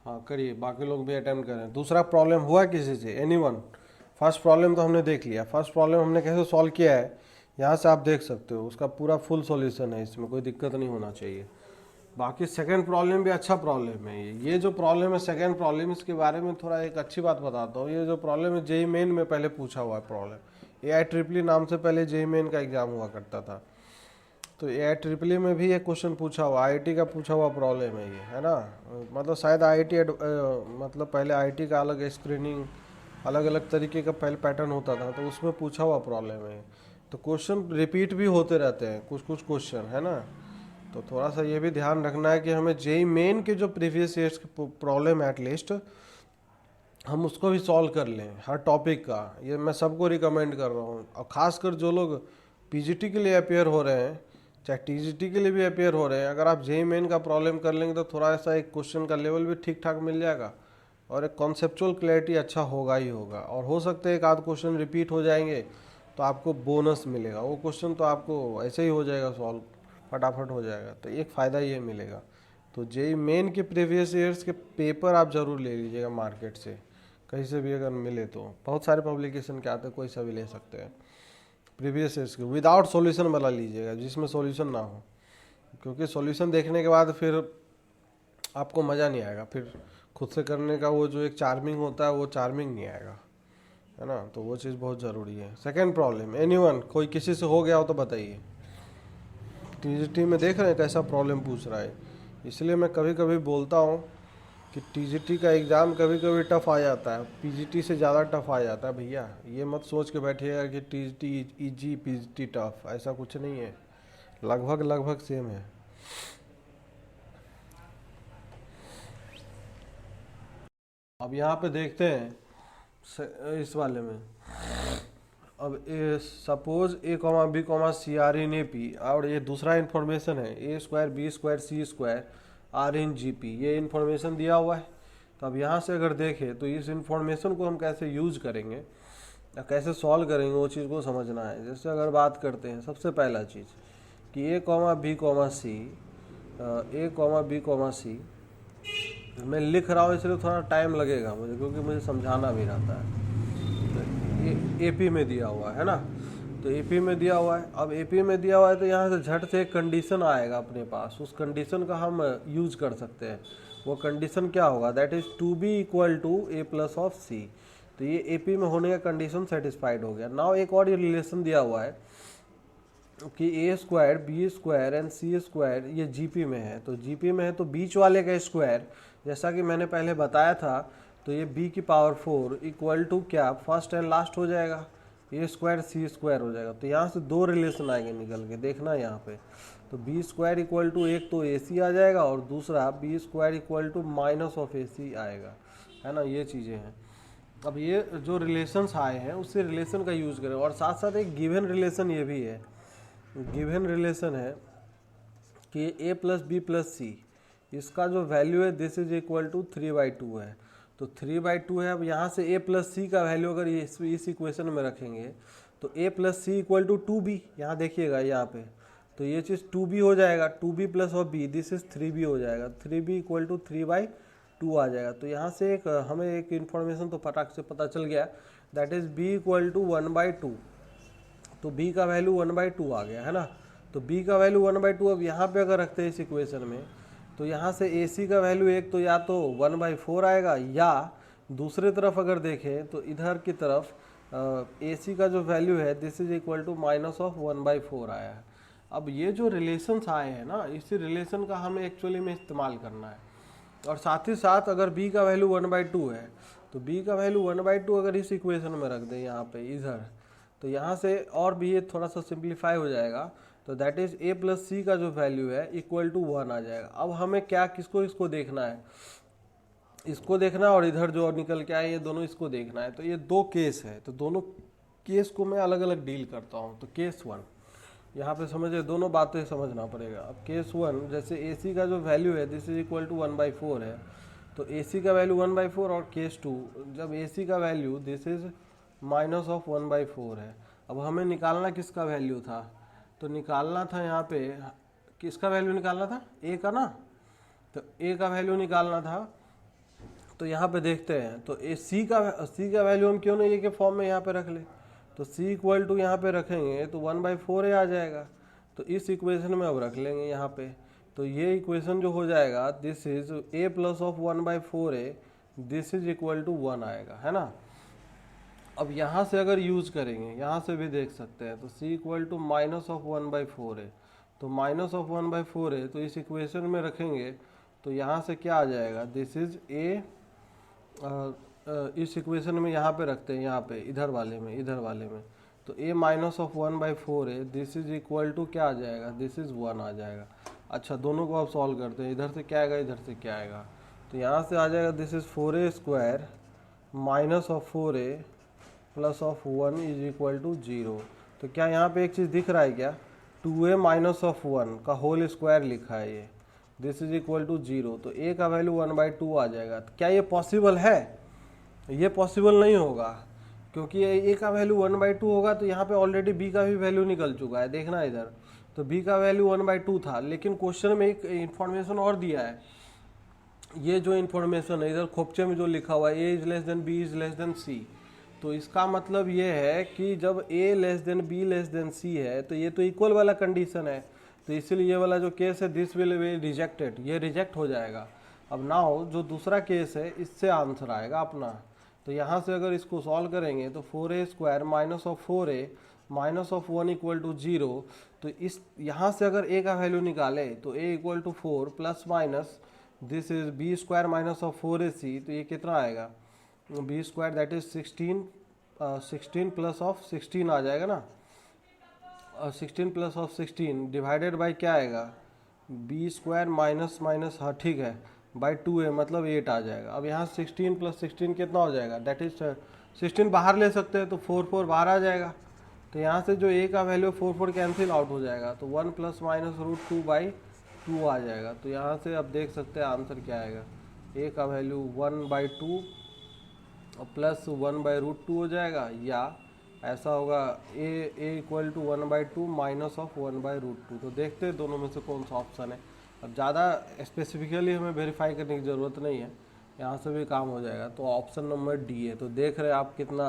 हाँ करिए, बाकी लोग भी अटेम्प्ट करें। दूसरा प्रॉब्लम हुआ किसी से, एनीवन? फर्स्ट प्रॉब्लम तो हमने देख लिया, फर्स्ट प्रॉब्लम हमने कैसे सॉल्व किया है, यहाँ से आप देख सकते हो, उसका पूरा फुल सॉल्यूशन है, इसमें कोई दिक्कत नहीं होना चाहिए। बाकी सेकंड प्रॉब्लम भी अच्छा प्रॉब्लम है। ये जो प्रॉब्लम है सेकंड प्रॉब्लम, इसके बारे में थोड़ा एक अच्छी बात बताता हूँ। ये जो प्रॉब्लम है जेई मेन में पहले पूछा हुआ है प्रॉब्लम। AIEEE नाम से पहले जेई मेन का एग्जाम हुआ करता था, तो AIEEE में भी एक क्वेश्चन पूछा हुआ, IIT का पूछा हुआ प्रॉब्लम है ये, है ना। मतलब शायद IIT मतलब पहले IIT का अलग स्क्रीनिंग, अलग अलग तरीके का पहले पैटर्न होता था, तो उसमें पूछा हुआ प्रॉब्लम है। तो क्वेश्चन रिपीट भी होते रहते हैं कुछ कुछ क्वेश्चन, है ना। तो थोड़ा सा ये भी ध्यान रखना है कि हमें जेई मेन के जो प्रीवियस ईयर्स के प्रॉब्लम एटलीस्ट हम उसको भी सॉल्व कर लें, हर टॉपिक का। ये मैं सबको रिकमेंड कर रहा हूँ, और ख़ासकर जो लोग पीजीटी के लिए अपेयर हो रहे हैं, चाहे टीजीटी के लिए भी अपेयर हो रहे हैं, अगर आप जेई मेन का प्रॉब्लम कर लेंगे तो थोड़ा सा एक क्वेश्चन का लेवल भी ठीक ठाक मिल जाएगा, और एक कॉन्सेप्चुअल क्लैरिटी अच्छा होगा ही होगा। और हो सकता है एक आध क्वेश्चन रिपीट हो जाएंगे तो आपको बोनस मिलेगा, वो क्वेश्चन तो आपको ऐसे ही हो जाएगा सॉल्व, फटाफट हो जाएगा, तो एक फ़ायदा ये मिलेगा। तो जेई मेन के प्रीवियस ईयर्स के पेपर आप ज़रूर ले लीजिएगा मार्केट से, कहीं से भी अगर मिले तो। बहुत सारे पब्लिकेशन के आते हैं, कोई सा भी ले सकते हैं। प्रीवियस ईयर्स के विदाउट सॉल्यूशन वाला लीजिएगा, जिसमें सॉल्यूशन ना हो, क्योंकि सॉल्यूशन देखने के बाद फिर आपको मज़ा नहीं आएगा, फिर खुद से करने का वो जो एक चार्मिंग होता है वो चार्मिंग नहीं आएगा, है ना। तो वो चीज़ बहुत ज़रूरी है। सेकेंड प्रॉब्लम, एनीवन, कोई किसी से हो गया हो तो बताइए। टीजीटी में देख रहे हैं कैसा प्रॉब्लम पूछ रहा है, इसलिए मैं कभी कभी बोलता हूँ कि टीजीटी का एग्ज़ाम कभी कभी टफ आ जाता है, पीजीटी से ज़्यादा टफ आ जाता है भैया। ये मत सोच के बैठिएगा कि टीजीटी इजी पीजीटी टफ, ऐसा कुछ नहीं है, लगभग लगभग सेम है। अब यहाँ पे देखते हैं इस वाले में, अब a suppose a comma b comma c are in A P, और ये दूसरा इन्फॉर्मेशन है a square b square c square are in G P, ये इन्फॉर्मेशन दिया हुआ है। तो अब यहाँ से अगर देखें तो इस इन्फॉर्मेशन को हम कैसे यूज करेंगे या कैसे सॉल्व करेंगे, वो चीज़ को समझना है। जैसे अगर बात करते हैं, सबसे पहला चीज़ कि ए कॉमा बी कॉमा सी, ए कॉमा बी कॉमा सी, मैं लिख रहा हूँ इसलिए थोड़ा टाइम लगेगा मुझे, क्योंकि मुझे समझाना भी रहता है। तो एपी में दिया हुआ है ना, तो एपी में दिया हुआ है। अब एपी में दिया हुआ है तो यहाँ से झट से एक कंडीशन आएगा अपने पास, उस कंडीशन का हम यूज कर सकते हैं। वो कंडीशन क्या होगा, that is to be equal to a plus of c. तो ये एपी में होने का कंडीशन सेटिस्फाइड हो गया। नाउ एक और ये रिलेशन दिया हुआ है कि a square b square and c square ये जीपी में है। तो जीपी में है तो बीच वाले का स्क्वायर, जैसा कि मैंने पहले बताया था, तो ये b की पावर 4 इक्वल टू क्या, फर्स्ट एंड लास्ट हो जाएगा, ए स्क्वायर सी स्क्वायर हो जाएगा। तो यहाँ से दो रिलेशन आएंगे निकल के, देखना यहाँ पे। तो बी स्क्वायर इक्वल टू एक तो ए सी आ जाएगा, और दूसरा b square equal to minus of a c आएगा, है ना। ये चीज़ें हैं। अब ये जो रिलेशंस आए हैं उससे रिलेशन का यूज़ करें, और साथ साथ एक गिवन रिलेशन ये भी है, गिवन रिलेशन है कि ए प्लस बी प्लस सी, इसका जो वैल्यू है दिस इज इक्वल टू 3/2 है। तो 3/2 है। अब यहाँ से ए प्लस सी का वैल्यू अगर इस इक्वेशन में रखेंगे तो a plus c equal to 2b, यहाँ देखिएगा यहाँ पे, तो ये चीज़ 2b हो जाएगा, 2b प्लस और b दिस इज 3b हो जाएगा, 3b इक्वल टू 3/2 आ जाएगा। तो यहाँ से एक हमें एक इन्फॉर्मेशन तो फटाक से पता चल गया, that is b equal to 1/2। तो b का वैल्यू 1/2 आ गया, है ना। तो b का वैल्यू 1/2 अब यहाँ पे अगर रखते हैं इस इक्वेशन में, तो यहाँ से AC का वैल्यू एक तो या तो 1/4 आएगा, या दूसरे तरफ अगर देखें तो इधर की तरफ AC का जो वैल्यू है this is equal to minus of 1/4 आया है। अब ये जो रिलेशंस आए हैं ना, इसी रिलेशन का हमें एक्चुअली में इस्तेमाल करना है। और साथ ही साथ अगर b का वैल्यू 1/2 है तो b का वैल्यू 1/2 अगर इस इक्वेशन में रख दें यहाँ पे इधर, तो यहाँ से और भी ये थोड़ा सा सिंप्लीफाई हो जाएगा। तो दैट इज ए प्लस सी का जो वैल्यू है इक्वल टू 1 आ जाएगा। अब हमें क्या किसको इसको देखना है, इसको देखना, और इधर जो निकल के आए ये दोनों इसको देखना है। तो ये दो केस है, तो दोनों केस को मैं अलग अलग डील करता हूँ। तो केस 1 यहाँ पे समझिए, दोनों बातें समझना पड़ेगा। अब केस 1 जैसे ए सी का जो वैल्यू है दिस इज इक्वल टू 1/4 है, तो ए सी का वैल्यू 1/4, और केस 2 जब ए सी का value this is minus of 1/4 है। अब हमें निकालना किसका वैल्यू था, तो निकालना था यहाँ पे किसका वैल्यू निकालना था, ए का ना। तो ए का वैल्यू निकालना था तो यहाँ पे देखते हैं, तो ए सी का वैल्यू हम क्यों नहीं ए के फॉर्म में यहाँ पे रख ले, तो सी इक्वल टू यहाँ पे रखेंगे तो 1/4 ए आ जाएगा। तो इस इक्वेशन में अब रख लेंगे यहाँ पे, तो ये इक्वेशन जो हो जाएगा this is a plus of 1/4 a, this is equal to 1 आएगा, है ना। अब यहाँ से अगर यूज करेंगे, यहाँ से भी देख सकते हैं, तो c equal to minus of 1/4 है, तो माइनस ऑफ 1/4 है, तो इस इक्वेशन में रखेंगे तो यहाँ से क्या आ जाएगा, दिस इज ए, इस इक्वेशन में यहाँ पे रखते हैं, यहाँ पे इधर वाले में, तो a माइनस ऑफ 1/4 है, दिस इज इक्वल टू क्या आ जाएगा, दिस इज 1 आ जाएगा। अच्छा, दोनों को आप सॉल्व करते हैं, इधर से क्या आएगा, इधर से क्या आएगा, तो यहाँ से आ जाएगा this is 4a square minus of 4a plus of 1 is equal to 0। तो क्या यहाँ पे एक चीज़ दिख रहा है क्या, 2a माइनस ऑफ 1 का होल स्क्वायर लिखा है ये, दिस इज इक्वल टू 0, तो a का वैल्यू 1/2 आ जाएगा। तो क्या ये पॉसिबल है, ये पॉसिबल नहीं होगा, क्योंकि a का वैल्यू 1/2 होगा तो यहाँ पे ऑलरेडी b का भी वैल्यू निकल चुका है, देखना इधर, तो b का वैल्यू 1/2 था, लेकिन क्वेश्चन में एक इन्फॉर्मेशन और दिया है, ये जो इन्फॉर्मेशन है इधर खोपचे में जो लिखा हुआ है a is less then b is less then c, तो इसका मतलब ये है कि जब a less than b less than c है तो ये तो इक्वल वाला कंडीशन है, तो इसीलिए ये वाला जो केस है दिस विल बी रिजेक्टेड, ये रिजेक्ट हो जाएगा। अब नाउ जो दूसरा केस है इससे आंसर आएगा अपना, तो यहाँ से अगर इसको सॉल्व करेंगे तो 4a square minus of 4a minus of 1 equal to 0, तो इस यहाँ से अगर a का वैल्यू निकाले तो a equal to 4 plus minus this is b square minus of 4ac, तो ये कितना आएगा, b square that is 16 plus of 16 आ जाएगा ना, 16 प्लस ऑफ 16 डिवाइडेड बाई क्या आएगा, b स्क्वायर माइनस माइनस, हाँ ठीक है, बाई 2a मतलब 8 आ जाएगा। अब यहाँ 16 प्लस 16 कितना हो जाएगा, दैट इज 16 बाहर ले सकते हैं तो 4 बाहर आ जाएगा, तो यहाँ से जो a का वैल्यू 4 कैंसिल आउट हो जाएगा, तो 1 प्लस माइनस √2/2 आ जाएगा। तो यहाँ से अब देख सकते हैं आंसर क्या आएगा, a का वैल्यू 1/2 प्लस 1/√2 हो जाएगा, या ऐसा होगा a equal to 1/2 minus of 1/√2। तो देखते हैं दोनों में से कौन सा ऑप्शन है। अब ज़्यादा स्पेसिफिकली हमें वेरीफाई करने की ज़रूरत नहीं है, यहाँ से भी काम हो जाएगा। तो ऑप्शन नंबर डी है। तो देख रहे हैं आप कितना,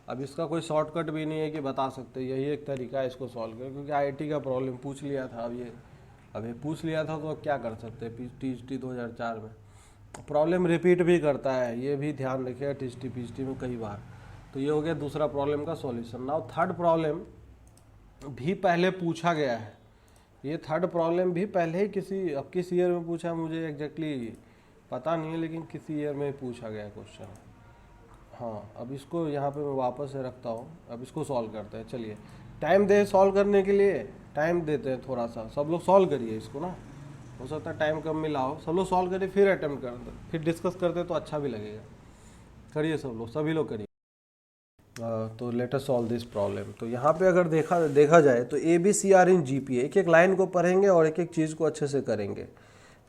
अब इसका कोई शॉर्टकट भी नहीं है कि बता सकते यही एक तरीका है इसको सॉल्व कर, क्योंकि आईआईटी का प्रॉब्लम पूछ लिया था। अब ये पूछ लिया था तो अब क्या कर सकते हैं, टीजीटी 2004 में प्रॉब्लम रिपीट भी करता है, ये भी ध्यान रखिएगा टीजीटी पीजीटी में कई बार। तो ये हो गया दूसरा प्रॉब्लम का सॉल्यूशन। नाउ थर्ड प्रॉब्लम भी पहले पूछा गया है, ये थर्ड प्रॉब्लम भी पहले ही किस ईयर में पूछा है मुझे एग्जैक्टली पता नहीं है, लेकिन किसी ईयर में पूछा गया क्वेश्चन। हाँ, अब इसको यहाँ पे मैं वापस से रखता हूँ, अब इसको सॉल्व करते हैं। चलिए टाइम दे सॉल्व करने के लिए, टाइम देते हैं थोड़ा सा, सब लोग सॉल्व करिए इसको ना, हो सकता है टाइम कम मिला हो, सब लोग सॉल्व करिए फिर अटेम्प्ट करते, फिर डिस्कस करते तो अच्छा भी लगेगा। करिए सब लोग, सभी लोग करिए। तो let us solve this problem. तो यहाँ पे अगर देखा जाए तो A B C are in G P, एक एक लाइन को पढ़ेंगे और एक एक चीज़ को अच्छे से करेंगे,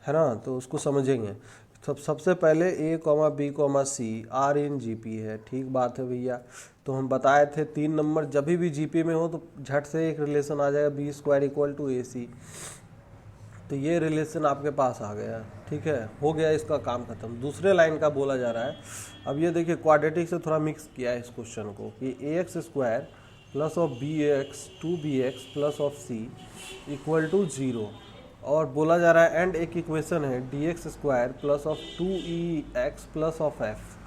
है ना, तो उसको समझेंगे। सबसे पहले a comma b comma c are in G P है, ठीक बात है भैया। तो हम बताए थे 3 नंबर जब भी जी पी में हो तो झट से एक रिलेशन आ जाएगा, बी स्क्वायर इक्वल टू ए सी। तो ये रिलेशन आपके पास आ गया, ठीक है, हो गया इसका काम खत्म। दूसरे लाइन का बोला जा रहा है। अब ये देखिए क्वाड्रेटिक से थोड़ा मिक्स किया है इस क्वेश्चन को कि a x square plus of b x 2bx plus of c equal to 0, और बोला जा रहा है एंड एक इक्वेशन है D X square plus of 2ex plus of F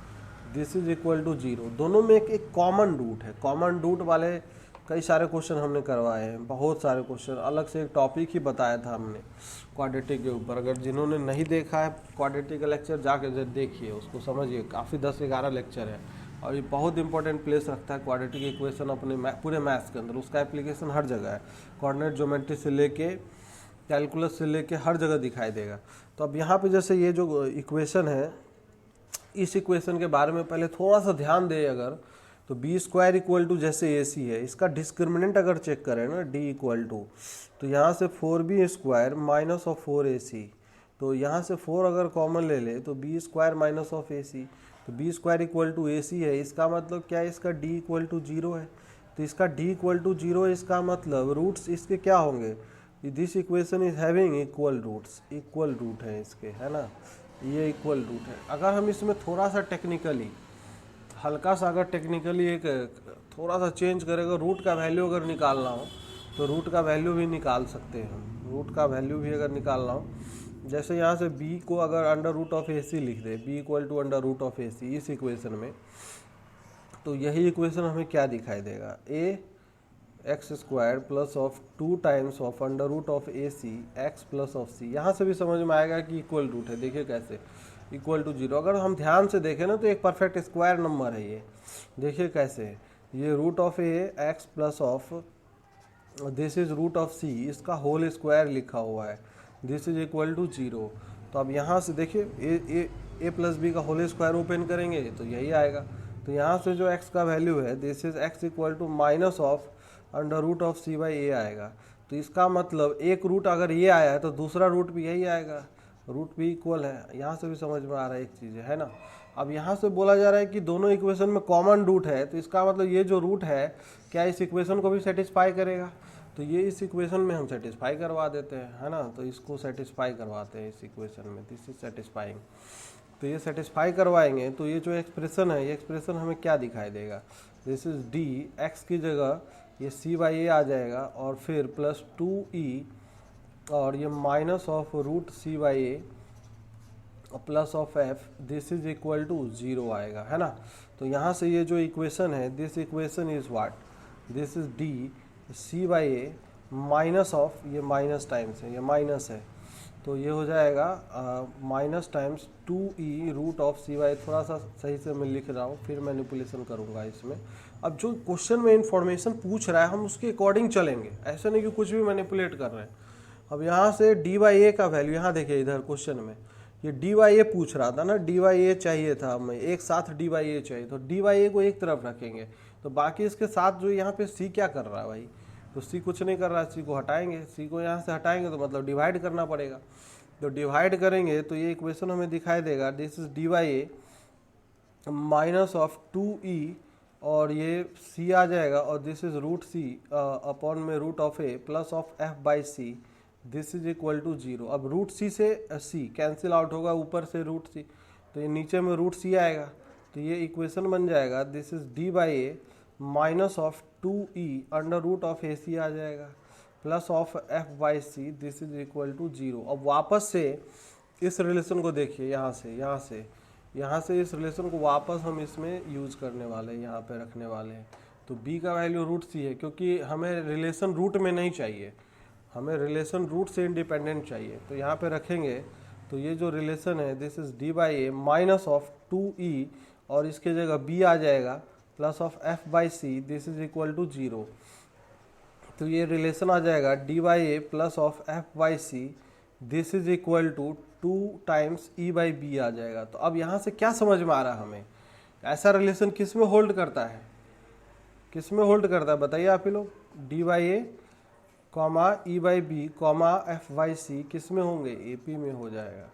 this is equal to 0। दोनों में एक कॉमन रूट है, कॉमन रूट वाले कई सारे क्वेश्चन हमने करवाए हैं, बहुत सारे क्वेश्चन, अलग से एक टॉपिक ही बताया था हमने क्वाड्रेटिक के ऊपर। अगर जिन्होंने नहीं देखा है क्वाड्रेटिक का लेक्चर जाके देखिए, उसको समझिए, काफ़ी 10-11 लेक्चर है और ये बहुत इंपॉर्टेंट प्लेस रखता है क्वाड्रेटिक इक्वेशन अपने पूरे मैथ्स के अंदर। उसका एप्लीकेशन हर जगह है, कोऑर्डिनेट ज्योमेट्री से लेके कैलकुलस से लेके हर जगह दिखाई देगा। तो अब यहाँ पे जैसे ये जो इक्वेशन है, इस इक्वेशन के बारे में पहले थोड़ा सा ध्यान दें। अगर तो बी स्क्वायर इक्वल टू जैसे ए सी है, इसका डिस्क्रिमिनेंट अगर चेक करें ना डी इक्वल टू, तो यहाँ से 4b square minus of 4ac, तो यहाँ से 4 अगर कॉमन ले ले तो B square minus of a सी, तो बी स्क्वायर इक्वल टू ए सी है, इसका मतलब क्या है, इसका डी इक्वल टू 0 है। तो इसका डी इक्वल टू 0 है, इसका मतलब रूट्स इसके क्या होंगे, this equation is having equal roots, equal root है इसके, है ना। ये इक्वल रूट है। अगर हम इसमें थोड़ा सा टेक्निकली, हल्का सा अगर टेक्निकली एक थोड़ा सा चेंज करेगा, रूट का वैल्यू अगर निकालना हो तो रूट का वैल्यू भी निकाल सकते हैं हम। रूट का वैल्यू भी अगर निकालना हो, जैसे यहाँ से b को अगर under root of a c लिख दे, b equal to under root of a c इस इक्वेशन में, तो यही इक्वेशन हमें क्या दिखाई देगा, a x square plus of 2 times of under root of a c x plus of c. यहाँ से भी समझ में आएगा कि इक्वल रूट है। देखिए कैसे, इक्वल टू 0। अगर हम ध्यान से देखें ना तो एक परफेक्ट स्क्वायर नंबर है ये। देखिए कैसे, ये root of a x plus of this is root of c, इसका होल स्क्वायर लिखा हुआ है, दिस इज इक्वल टू 0। तो अब यहाँ से देखिए ए प्लस बी का होल स्क्वायर ओपन करेंगे तो यही आएगा। तो यहाँ से जो x का वैल्यू है, this is x equal to minus of under root of C by a आएगा। तो इसका मतलब एक रूट अगर ये आया है तो दूसरा रूट भी यही आएगा, रूट भी इक्वल है। यहाँ से भी समझ में आ रहा है एक चीज़, है ना। अब यहाँ से बोला जा रहा है कि दोनों इक्वेशन में कॉमन रूट है, तो इसका मतलब ये जो रूट है क्या इस इक्वेशन को भी सेटिस्फाई करेगा। तो ये इस इक्वेशन में हम सेटिस्फाई करवा देते हैं, है ना। तो इसको सेटिस्फाई करवाते हैं इस इक्वेशन में, दिस इज सेटिस्फाइंग। तो ये सेटिस्फाई करवाएंगे तो ये जो एक्सप्रेशन है, ये एक्सप्रेशन हमें क्या दिखाई देगा, दिस इज डी, एक्स की जगह ये सी बाई ए आ जाएगा और फिर प्लस 2e और ये minus of root C by A plus of F, this is equal to 0 आएगा, है ना। तो यहाँ से ये जो इक्वेशन है, this equation is what, this is D C by A minus of, ये माइनस टाइम्स है, ये माइनस है, तो ये हो जाएगा minus times 2e root of C by. थोड़ा सा सही से मैं लिख रहा हूँ, फिर मैनिपुलेशन करूँगा इसमें। अब जो क्वेश्चन में इंफॉर्मेशन पूछ रहा है हम उसके अकॉर्डिंग चलेंगे, ऐसा नहीं कि कुछ भी मैनिपुलेट कर रहे हैं। अब यहाँ से डी बाई ए का वैल्यू, यहाँ देखिए इधर क्वेश्चन में ये डी बाई ए पूछ रहा था ना, डी बाई ए चाहिए था हमें, एक साथ डी बाई ए चाहिए, तो डी बाई ए को एक तरफ रखेंगे, तो बाकी इसके साथ जो यहाँ पे सी क्या कर रहा है भाई, तो सी कुछ नहीं कर रहा है, सी को हटाएंगे, सी को यहाँ से हटाएंगे तो मतलब डिवाइड करना पड़ेगा। तो डिवाइड करेंगे तो ये इक्वेशन हमें दिखाई देगा, this is d by A minus of 2e और ये c आ जाएगा और this is root c upon में root of A plus of f by c, this is equal to 0। अब रूट सी से c कैंसिल आउट होगा, ऊपर से रूट सी, तो ये नीचे में रूट सी आएगा, तो ये इक्वेशन बन जाएगा, this is d by A minus of 2e under root of a c आ जाएगा plus of f by c, this is equal to 0। अब वापस से इस रिलेशन को देखिए, यहाँ से इस रिलेशन को वापस हम इसमें यूज करने वाले हैं, यहाँ पे रखने वाले हैं। तो b का वैल्यू रूट सी है, क्योंकि हमें रिलेशन रूट में नहीं चाहिए, हमें रिलेशन रूट से इंडिपेंडेंट चाहिए। तो यहाँ पे रखेंगे तो ये जो रिलेशन है, this is d by A minus of 2e और इसके जगह b आ जाएगा plus of f by c, this is equal to 0। तो ये रिलेशन आ जाएगा d by A plus of f by c, this is equal to 2 times e by b आ जाएगा। तो अब यहाँ से क्या समझ में आ रहा है हमें, ऐसा रिलेशन किस में होल्ड करता है, किस में होल्ड करता है बताइए आप ही लोग, d by a comma e by b comma f by c किस में होंगे, ए पी में हो जाएगा।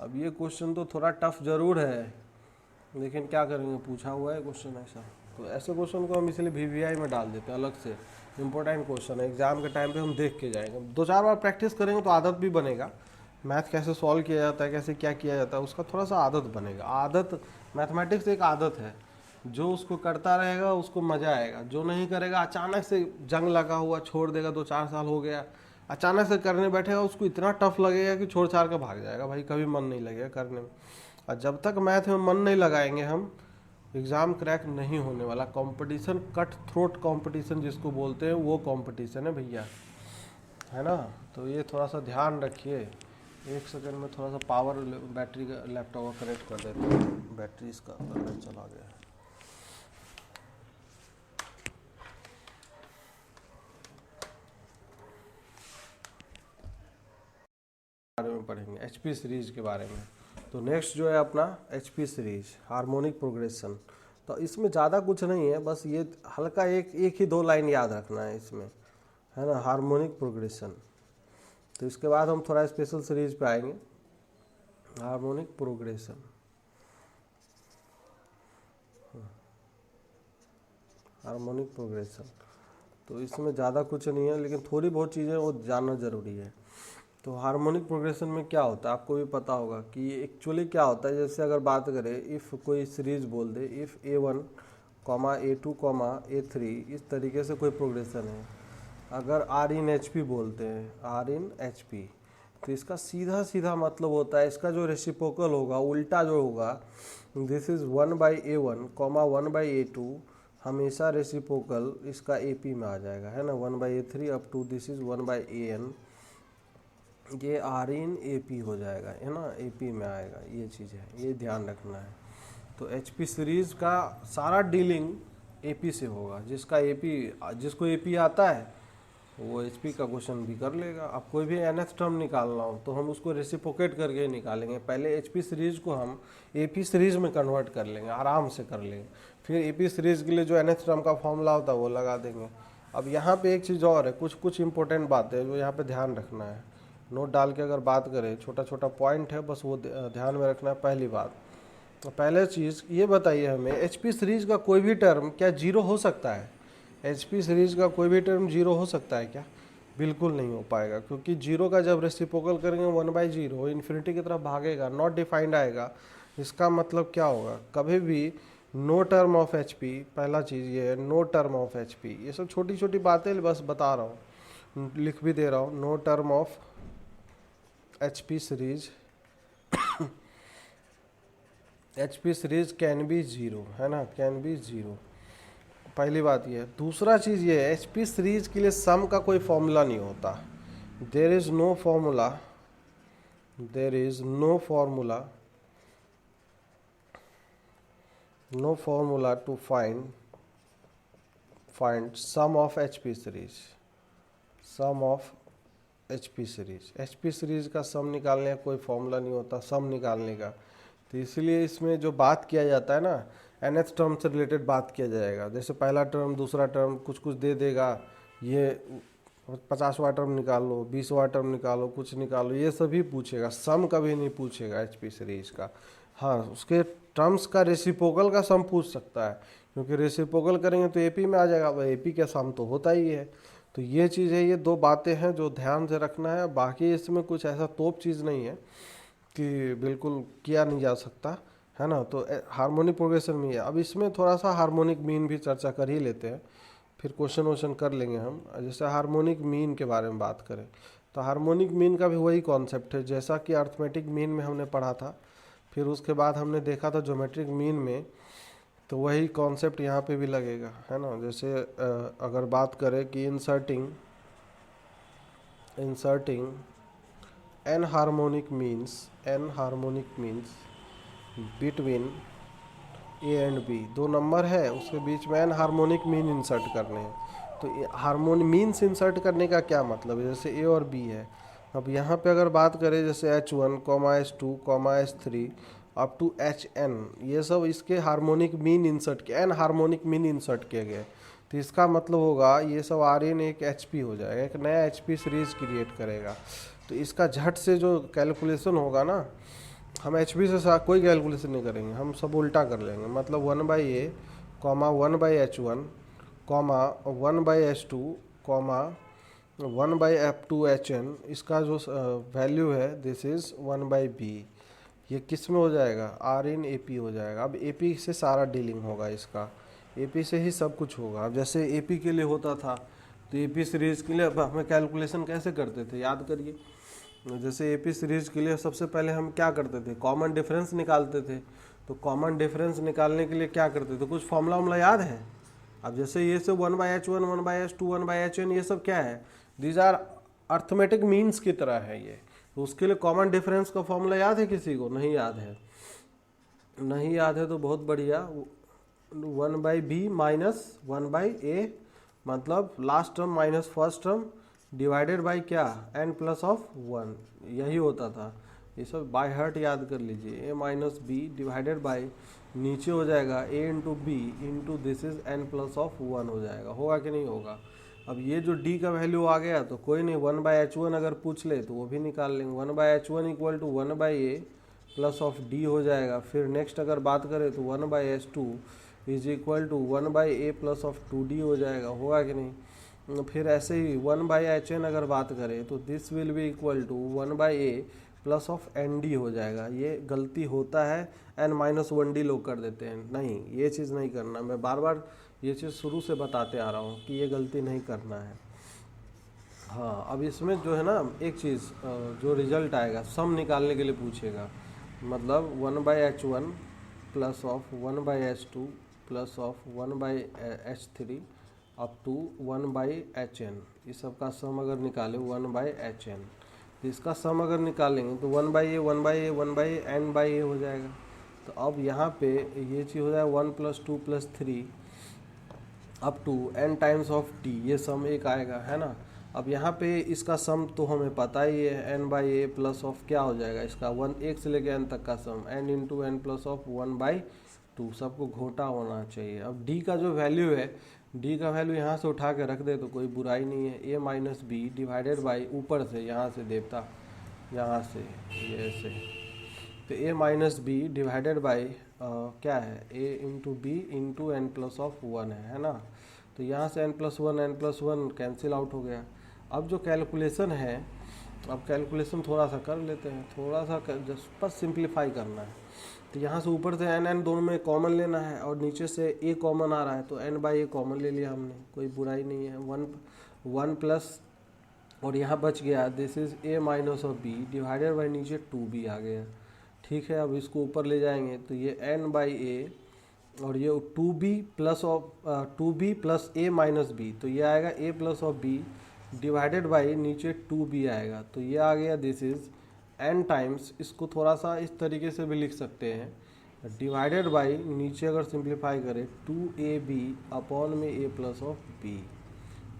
अब ये क्वेश्चन तो थोड़ा टफ जरूर है, लेकिन क्या करेंगे, पूछा हुआ है क्वेश्चन ऐसा। तो ऐसे क्वेश्चन को हम इसलिए वीवीआई में डाल देते हैं, अलग से इंपॉर्टेंट क्वेश्चन है, एग्जाम के टाइम पे हम देख के जाएंगे। 2-4 बार प्रैक्टिस करेंगे तो आदत भी बनेगा, मैथ कैसे सॉल्व किया जाता है, कैसे क्या किया जाता है, उसका थोड़ा सा आदत बनेगा। आदत, मैथमेटिक्स एक आदत है, जो उसको करता रहेगा उसको मज़ा आएगा, जो नहीं करेगा अचानक से जंग लगा हुआ छोड़ देगा, 2-4 साल हो गया, अचानक से करने बैठेगा उसको इतना टफ लगेगा कि छोड़ छाड़ कर भाग जाएगा, भाई कभी मन नहीं लगेगा करने में। और जब तक मैथ में मन नहीं लगाएंगे हम, एग्ज़ाम क्रैक नहीं होने वाला। कंपटीशन, कट थ्रोट कंपटीशन जिसको बोलते हैं, वो कंपटीशन है भैया, है ना। तो ये थोड़ा सा ध्यान रखिए। 1 सेकंड में थोड़ा सा पावर बैटरी का लैपटॉप का कनेक्ट कर देते हैं, बैटरी इसका अंदर चला गया है। बारे में पढ़ेंगे एचपी सीरीज के बारे में। तो नेक्स्ट जो है अपना एचपी सीरीज हार्मोनिक प्रोग्रेशन। तो इसमें ज़्यादा कुछ नहीं है, बस ये हल्का एक ही 2 लाइन याद रखना है इसमें, है ना, हार्मोनिक प्रोग्रेशन। तो इसके बाद हम थोड़ा स्पेशल सीरीज पे आएंगे, हार्मोनिक प्रोग्रेशन, हार्मोनिक प्रोग्रेशन। तो इसमें ज़्यादा कुछ नहीं है, लेकिन थोड़ी बहुत चीज़ें वो जानना ज़रूरी है। तो हार्मोनिक प्रोग्रेशन में क्या होता है आपको भी पता होगा कि एक्चुअली क्या होता है। जैसे अगर बात करें, इफ़ कोई सीरीज बोल दे, if A1 comma A2 comma A3, इस तरीके से कोई प्रोग्रेशन है। अगर R इन HP बोलते हैं, R इन HP, तो इसका सीधा सीधा मतलब होता है, इसका जो रेसिप्रोकल होगा, उल्टा जो होगा, this is 1/A1 comma 1/A2, हमेशा रेसिप्रोकल इसका AP में आ जाएगा, है ना, 1/A3 up to this is 1/AN, ये R इन AP हो जाएगा, है ना, AP में आएगा। ये चीज़ है, ये ध्यान रखना है। तो HP सीरीज़ का सारा डीलिंग AP से होगा। जिसको AP आता है वो HP का क्वेश्चन भी कर लेगा। अब कोई भी nth टर्म निकालना हो तो हम उसको रेसिप्रोकेट करके निकालेंगे। पहले HP सीरीज़ को हम AP सीरीज़ में कन्वर्ट कर लेंगे, आराम से कर लेंगे। फिर AP सीरीज़ के लिए जो nth टर्म का फॉर्मूला होता है वो लगा देंगे। अब यहाँ पे एक चीज़ और है, कुछ इंपॉर्टेंट बातें हैं जो यहाँ पे ध्यान रखना है। नोट डाल के अगर बात करें, छोटा छोटा पॉइंट है, बस वो ध्यान में रखना है। पहली बात, तो पहले चीज़ ये बताइए हमें, HP सीरीज़ का कोई भी टर्म क्या जीरो हो सकता है? HP सीरीज़ का कोई भी टर्म जीरो हो सकता है क्या? बिल्कुल नहीं हो पाएगा, क्योंकि जीरो का जब रेसिप्रोकल करेंगे 1/0 इन्फिनिटी की तरफ भागेगा, नॉट डिफाइंड आएगा। इसका मतलब क्या होगा, कभी भी नो टर्म ऑफ HP, पहला चीज़ ये है, नो टर्म ऑफ HP। ये सब छोटी छोटी बातें बस बता रहा हूँ, लिख भी दे रहा हूँ। No term of HP series HP series can be zero, है ना, कैन बी जीरो। पहली बात ये है। दूसरा चीज़ ये है, HP सीरीज के लिए सम का कोई फॉर्मूला नहीं होता। There is no formula, there is no formula, no formula to find sum of HP series, sum of HP series. HP series का सम निकालने का कोई फॉर्मूला नहीं होता सम निकालने का। तो इसलिए इसमें जो बात किया जाता है ना, nth टर्म से रिलेटेड बात किया जाएगा। जैसे पहला टर्म, दूसरा टर्म कुछ कुछ दे देगा, ये 50वां टर्म निकालो, 20वां टर्म निकालो, कुछ निकालो, ये सभी पूछेगा। सम कभी नहीं पूछेगा HP सीरीज का। हाँ, उसके टर्म्स का रेसिप्रोकल का सम पूछ सकता है, क्योंकि रेसिप्रोकल करेंगे तो AP में आ जाएगा। अब AP का सम तो होता ही है। तो ये चीज़ है, ये दो बातें हैं जो ध्यान से रखना है। बाकी इसमें कुछ ऐसा तोप चीज़ नहीं है कि बिल्कुल किया नहीं जा सकता, है ना। तो हार्मोनिक प्रोग्रेशन में है। अब इसमें थोड़ा सा हार्मोनिक मीन भी चर्चा कर ही लेते हैं, फिर क्वेश्चन कर लेंगे हम। जैसे हार्मोनिक मीन के बारे में बात करें, तो हार्मोनिक मीन का भी वही कॉन्सेप्ट है जैसा कि अर्थमेटिक मीन में हमने पढ़ा था, फिर उसके बाद हमने देखा था ज्योमेट्रिक मीन में, तो वही कॉन्सेप्ट यहाँ पे भी लगेगा, है ना। जैसे अगर बात करें कि inserting n harmonic means between A and B, दो नंबर है, उसके बीच में एन हार्मोनिक मीन इंसर्ट करने हैं। तो हार्मोनिक मीन्स इंसर्ट करने का क्या मतलब है, जैसे A और B है। अब यहाँ पे अगर बात करें जैसे H1, H2, H3 up to HN, ये सब इसके हार्मोनिक मीन इंसर्ट किए, एन हार्मोनिक मीन इंसर्ट किए गए। तो इसका मतलब होगा ये सब RN एक HP हो जाएगा, एक नया HP सीरीज क्रिएट करेगा। तो इसका झट से जो कैलकुलेशन होगा ना, हम HP से कोई कैलकुलेशन नहीं करेंगे, हम सब उल्टा कर लेंगे। मतलब 1/A, 1/H1, 1/H2, 1/F2HN, इसका जो वैल्यू है दिस इज़ 1/B। ये किस में हो जाएगा, R इन AP हो जाएगा। अब AP से सारा डीलिंग होगा, इसका AP से ही सब कुछ होगा। अब जैसे AP के लिए होता था, तो AP सीरीज़ के लिए अब हमें कैलकुलेशन कैसे करते थे, याद करिए। जैसे AP सीरीज़ के लिए सबसे पहले हम क्या करते थे, कॉमन डिफरेंस निकालते थे। तो कॉमन डिफरेंस निकालने के लिए क्या करते थे, कुछ फॉर्मूला याद है। अब जैसे ये सब 1/H1, 1/H2, 1/HN, ये सब क्या है, दीज आर अर्थमेटिक मीन्स की तरह है ये। तो उसके लिए कॉमन डिफरेंस का फॉर्मूला याद है किसी को, नहीं याद है? नहीं याद है तो बहुत बढ़िया, 1/B माइनस 1/A, मतलब last term minus first term divided by क्या, n+1, यही होता था। ये सब बाय हार्ट याद कर लीजिए। A minus B divided by, नीचे हो जाएगा A into B into this is n+1 हो जाएगा। होगा कि नहीं होगा? अब ये जो D का वैल्यू आ गया तो कोई नहीं, 1/H1 अगर पूछ ले तो वो भी निकाल लेंगे। 1/H1 equal to 1/A plus of D हो जाएगा। फिर नेक्स्ट अगर बात करें तो 1/H2 is equal to 1/A plus of 2D हो जाएगा। होगा कि नहीं? फिर ऐसे ही 1/hn अगर बात करें तो this will be equal to 1/a plus of N D हो जाएगा। ये गलती होता है, n-1d लोग कर देते हैं। नहीं, ये चीज़ नहीं करना। मैं बार बार ये चीज़ शुरू से बताते आ रहा हूँ कि ये गलती नहीं करना है। हाँ, अब इसमें जो है ना एक चीज़, जो रिजल्ट आएगा सम निकालने के लिए पूछेगा, मतलब 1/h1 plus of 1/h2 plus of 1/h3 up to 1/hn, इस सब का सम अगर निकाले 1/hn, तो इसका सम अगर निकालेंगे तो 1/a 1/a 1/n/a हो जाएगा। तो अब यहाँ पे ये चीज़ हो जाएगा 1 + 2 + 3 up to n times of t, ये सम एक आएगा, है ना। अब यहाँ पे इसका सम तो हमें पता ही है, n/a प्लस ऑफ क्या हो जाएगा इसका 1 से लेकर n तक का सम n × n प्लस ऑफ 1/2, सबको घोटा होना चाहिए। अब d का जो वैल्यू है, d का वैल्यू यहाँ से उठा के रख दे तो कोई बुराई नहीं है। a - b डिवाइडेड बाई ऊपर से, यहाँ से देवता, यहाँ से ये ऐसे, तो a - b डिवाइडेड बाई क्या है a × b × n plus of 1 है ना। तो यहाँ से n+1 कैंसिल आउट हो गया। अब जो कैलकुलेशन है, अब कैलकुलेशन थोड़ा सा कर लेते हैं, थोड़ा सा जस्ट बस सिंप्लीफाई करना है। तो यहाँ से ऊपर से n दोनों में कॉमन लेना है और नीचे से a कॉमन आ रहा है, तो n/a कॉमन ले लिया हमने, कोई बुराई नहीं है। 1 प्लस और यहाँ बच गया this is a - b divided by नीचे 2b आ गया। ठीक है, अब इसको ऊपर ले जाएंगे तो ये n/a और ये 2b plus of 2b plus a - b, तो ये आएगा a plus of b divided by नीचे 2b आएगा। तो ये आ गया दिस इज़ n टाइम्स, इसको थोड़ा सा इस तरीके से भी लिख सकते हैं, डिवाइडेड बाई नीचे अगर सिंप्लीफाई करें 2ab अपॉन में a प्लस ऑफ b,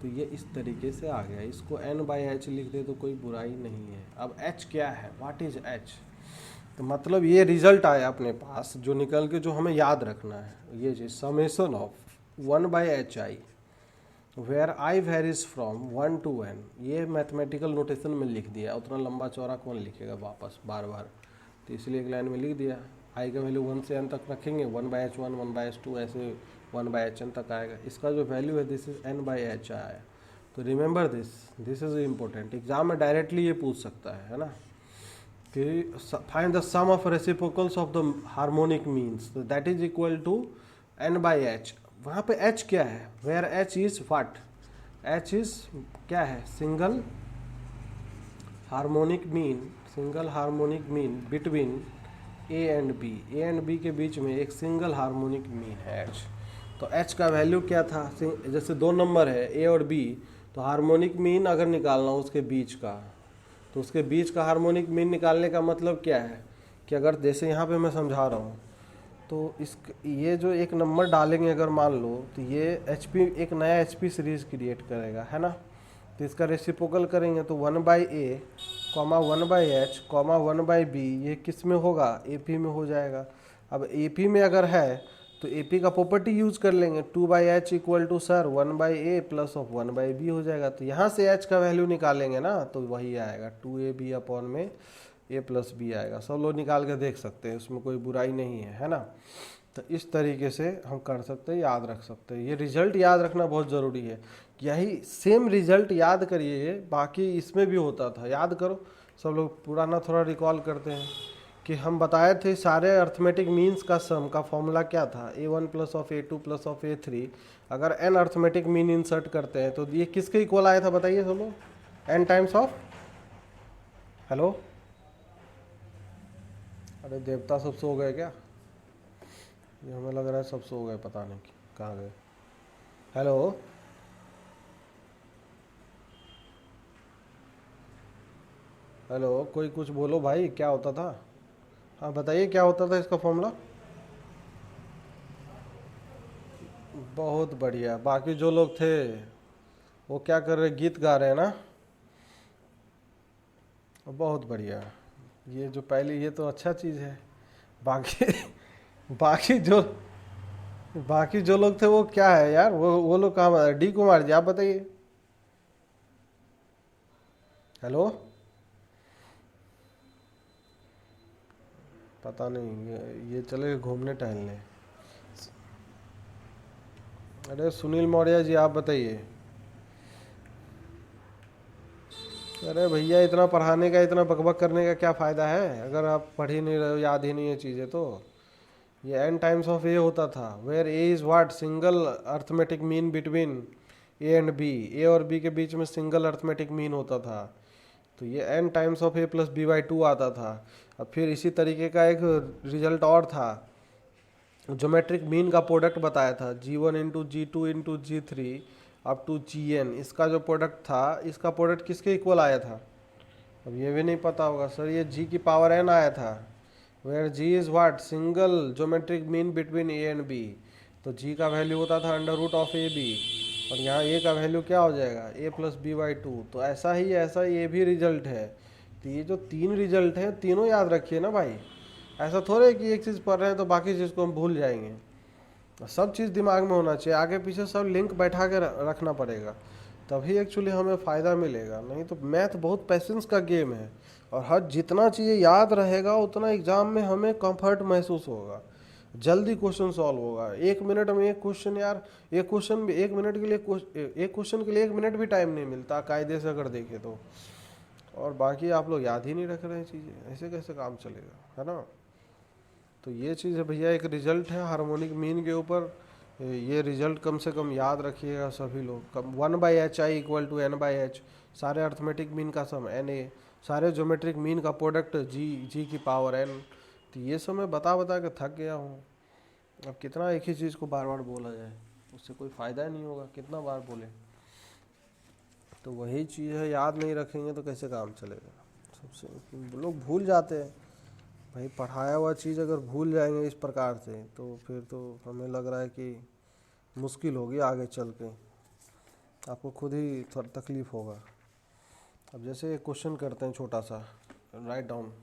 तो ये इस तरीके से आ गया। इसको n/h लिख दे तो कोई बुराई नहीं है। अब h क्या है, व्हाट इज h, तो मतलब ये रिजल्ट आया अपने पास जो निकल के, जो हमें याद रखना है ये चीज, summation of 1/hi where i varies from 1 to n। ये मैथमेटिकल नोटेशन में लिख दिया, उतना लंबा चौड़ा कौन लिखेगा वापस बार बार, तो इसलिए एक लाइन में लिख दिया। i का वैल्यू 1 से n तक रखेंगे, 1/h1 1/h2 ऐसे 1/hn तक आएगा। इसका जो वैल्यू है दिस इज n/h आया। तो remember this is important, exam में डायरेक्टली ये पूछ सकता है ना, कि find the sum of reciprocals of the harmonic means, that is equal to n/h। वहाँ पे h क्या है, where h is what, h is क्या है, single harmonic mean between a and b के बीच में एक सिंगल हार्मोनिक मीन है h। तो h का वैल्यू क्या था, जैसे दो नंबर है a और b, तो हार्मोनिक मीन अगर निकालना उसके बीच का, तो उसके बीच का हार्मोनिक मीन निकालने का मतलब क्या है कि अगर जैसे यहाँ पे मैं समझा रहा हूँ, तो इस ये जो एक नंबर डालेंगे अगर मान लो, तो ये HP एक नया HP सीरीज क्रिएट करेगा, है ना। तो इसका रेसिप्रोकल करेंगे तो 1/a, 1/h, 1/b, ये किस में होगा, AP में हो जाएगा। अब AP में अगर है तो AP का प्रॉपर्टी यूज कर लेंगे, 2/h equal to sir 1/a plus of 1/b हो जाएगा। तो यहाँ से h का वैल्यू निकालेंगे ना, तो वही आएगा 2ab अपॉन में a प्लस b आएगा। सब लोग निकाल के देख सकते हैं, उसमें कोई बुराई नहीं है ना। तो इस तरीके से हम कर सकते हैं, याद रख सकते हैं। ये रिजल्ट याद रखना बहुत ज़रूरी है, यही सेम रिजल्ट याद करिए, बाकी इसमें भी होता था, याद करो। सब लोग पुराना थोड़ा रिकॉल करते हैं कि हम बताए थे सारे अर्थमेटिक मीन्स का सम का फॉर्मूला क्या था, a1 plus of a2 plus of a3। अगर n अर्थमेटिक मीन इंसर्ट करते हैं तो ये किसके इक्वल आया था बताइए सब लोग, n टाइम्स ऑफ, हेलो, अरे देवता सब सो गए क्या, ये हमें लग रहा है सब सो गए, पता नहीं कहाँ गए। हेलो, हेलो, कोई कुछ बोलो भाई, क्या होता था, हाँ बताइए क्या होता था इसका फॉर्मूला। बहुत बढ़िया, बाकी जो लोग थे वो क्या कर रहे, गीत गा रहे हैं ना, बहुत बढ़िया। ये जो पहले, ये तो अच्छा चीज़ है। बाकी बाकी जो बाकी जो लोग थे वो क्या है यार, वो लोग कहाँ बता, डी कुमार जी आप बताइए। हेलो, पता नहीं, ये चले घूमने टहलने। अरे सुनील मौर्य जी आप बताइए। अरे भैया इतना पढ़ाने का, इतना बकबक करने का क्या फ़ायदा है अगर आप पढ़ ही नहीं रहे हो, याद ही नहीं है चीज़ें तो। ये एन टाइम्स ऑफ ए होता था, where a is what, single arithmetic mean between a and b, a और बी के बीच में सिंगल अर्थमेटिक मीन होता था। तो ये N times of A plus B by two आता था। अब फिर इसी तरीके का एक रिजल्ट और था, ज्योमेट्रिक मीन का प्रोडक्ट बताया था, G1 into G2 into G3 up to Gn, इसका जो प्रोडक्ट था, इसका प्रोडक्ट किसके इक्वल आया था? अब ये भी नहीं पता होगा सर, ये g की पावर n आया था, where g is what, single geometric mean between a and b। तो g का वैल्यू होता था under root of A B, और यहाँ a का वैल्यू क्या हो जाएगा, a plus B by two. तो ऐसा ये भी रिजल्ट है। तो ये जो तीन रिजल्ट हैं, तीनों याद रखिए ना भाई। ऐसा थोड़ा है कि एक चीज़ पढ़ रहे हैं तो बाकी चीज़ को हम भूल जाएंगे। सब चीज़ दिमाग में होना चाहिए, आगे पीछे सब लिंक बैठा के रखना पड़ेगा, तभी एक्चुअली हमें फ़ायदा मिलेगा। नहीं तो मैथ बहुत पेशेंस का गेम है, और हर जितना चीज़ें याद रहेगा उतना एग्ज़ाम में हमें कंफर्ट महसूस होगा, जल्दी क्वेश्चन सॉल्व होगा। एक मिनट में एक क्वेश्चन, यार एक क्वेश्चन भी एक मिनट के लिए, एक क्वेश्चन के लिए एक मिनट भी टाइम नहीं मिलता कायदे से अगर देखें तो। और बाकी आप लोग याद ही नहीं रख रहे हैं चीज़ें, ऐसे कैसे काम चलेगा, है ना। तो ये चीज़ है भैया, एक रिजल्ट है हार्मोनिक मीन के ऊपर। ये रिजल्ट कम से कम याद रखिएगा सभी लोग। कम 1/hi इक्वल टू n/h, सारे अर्थमेटिक मीन का सम na, सारे ज्योमेट्रिक मीन का प्रोडक्ट g की पावर n। तो ये सब मैं बता बता के थक गया हूँ। अब कितना एक ही चीज़ को बार बार बोला जाए, उससे कोई फ़ायदा नहीं होगा, कितना बार बोले। तो वही चीज़ है, याद नहीं रखेंगे तो कैसे काम चलेगा। सबसे लोग भूल जाते हैं भाई, पढ़ाया हुआ चीज़ अगर भूल जाएंगे इस प्रकार से, तो फिर तो हमें लग रहा है कि मुश्किल होगी आगे चल के, आपको खुद ही थोड़ा तकलीफ़ होगा। अब जैसे एक क्वेश्चन करते हैं छोटा सा, राइट डाउन,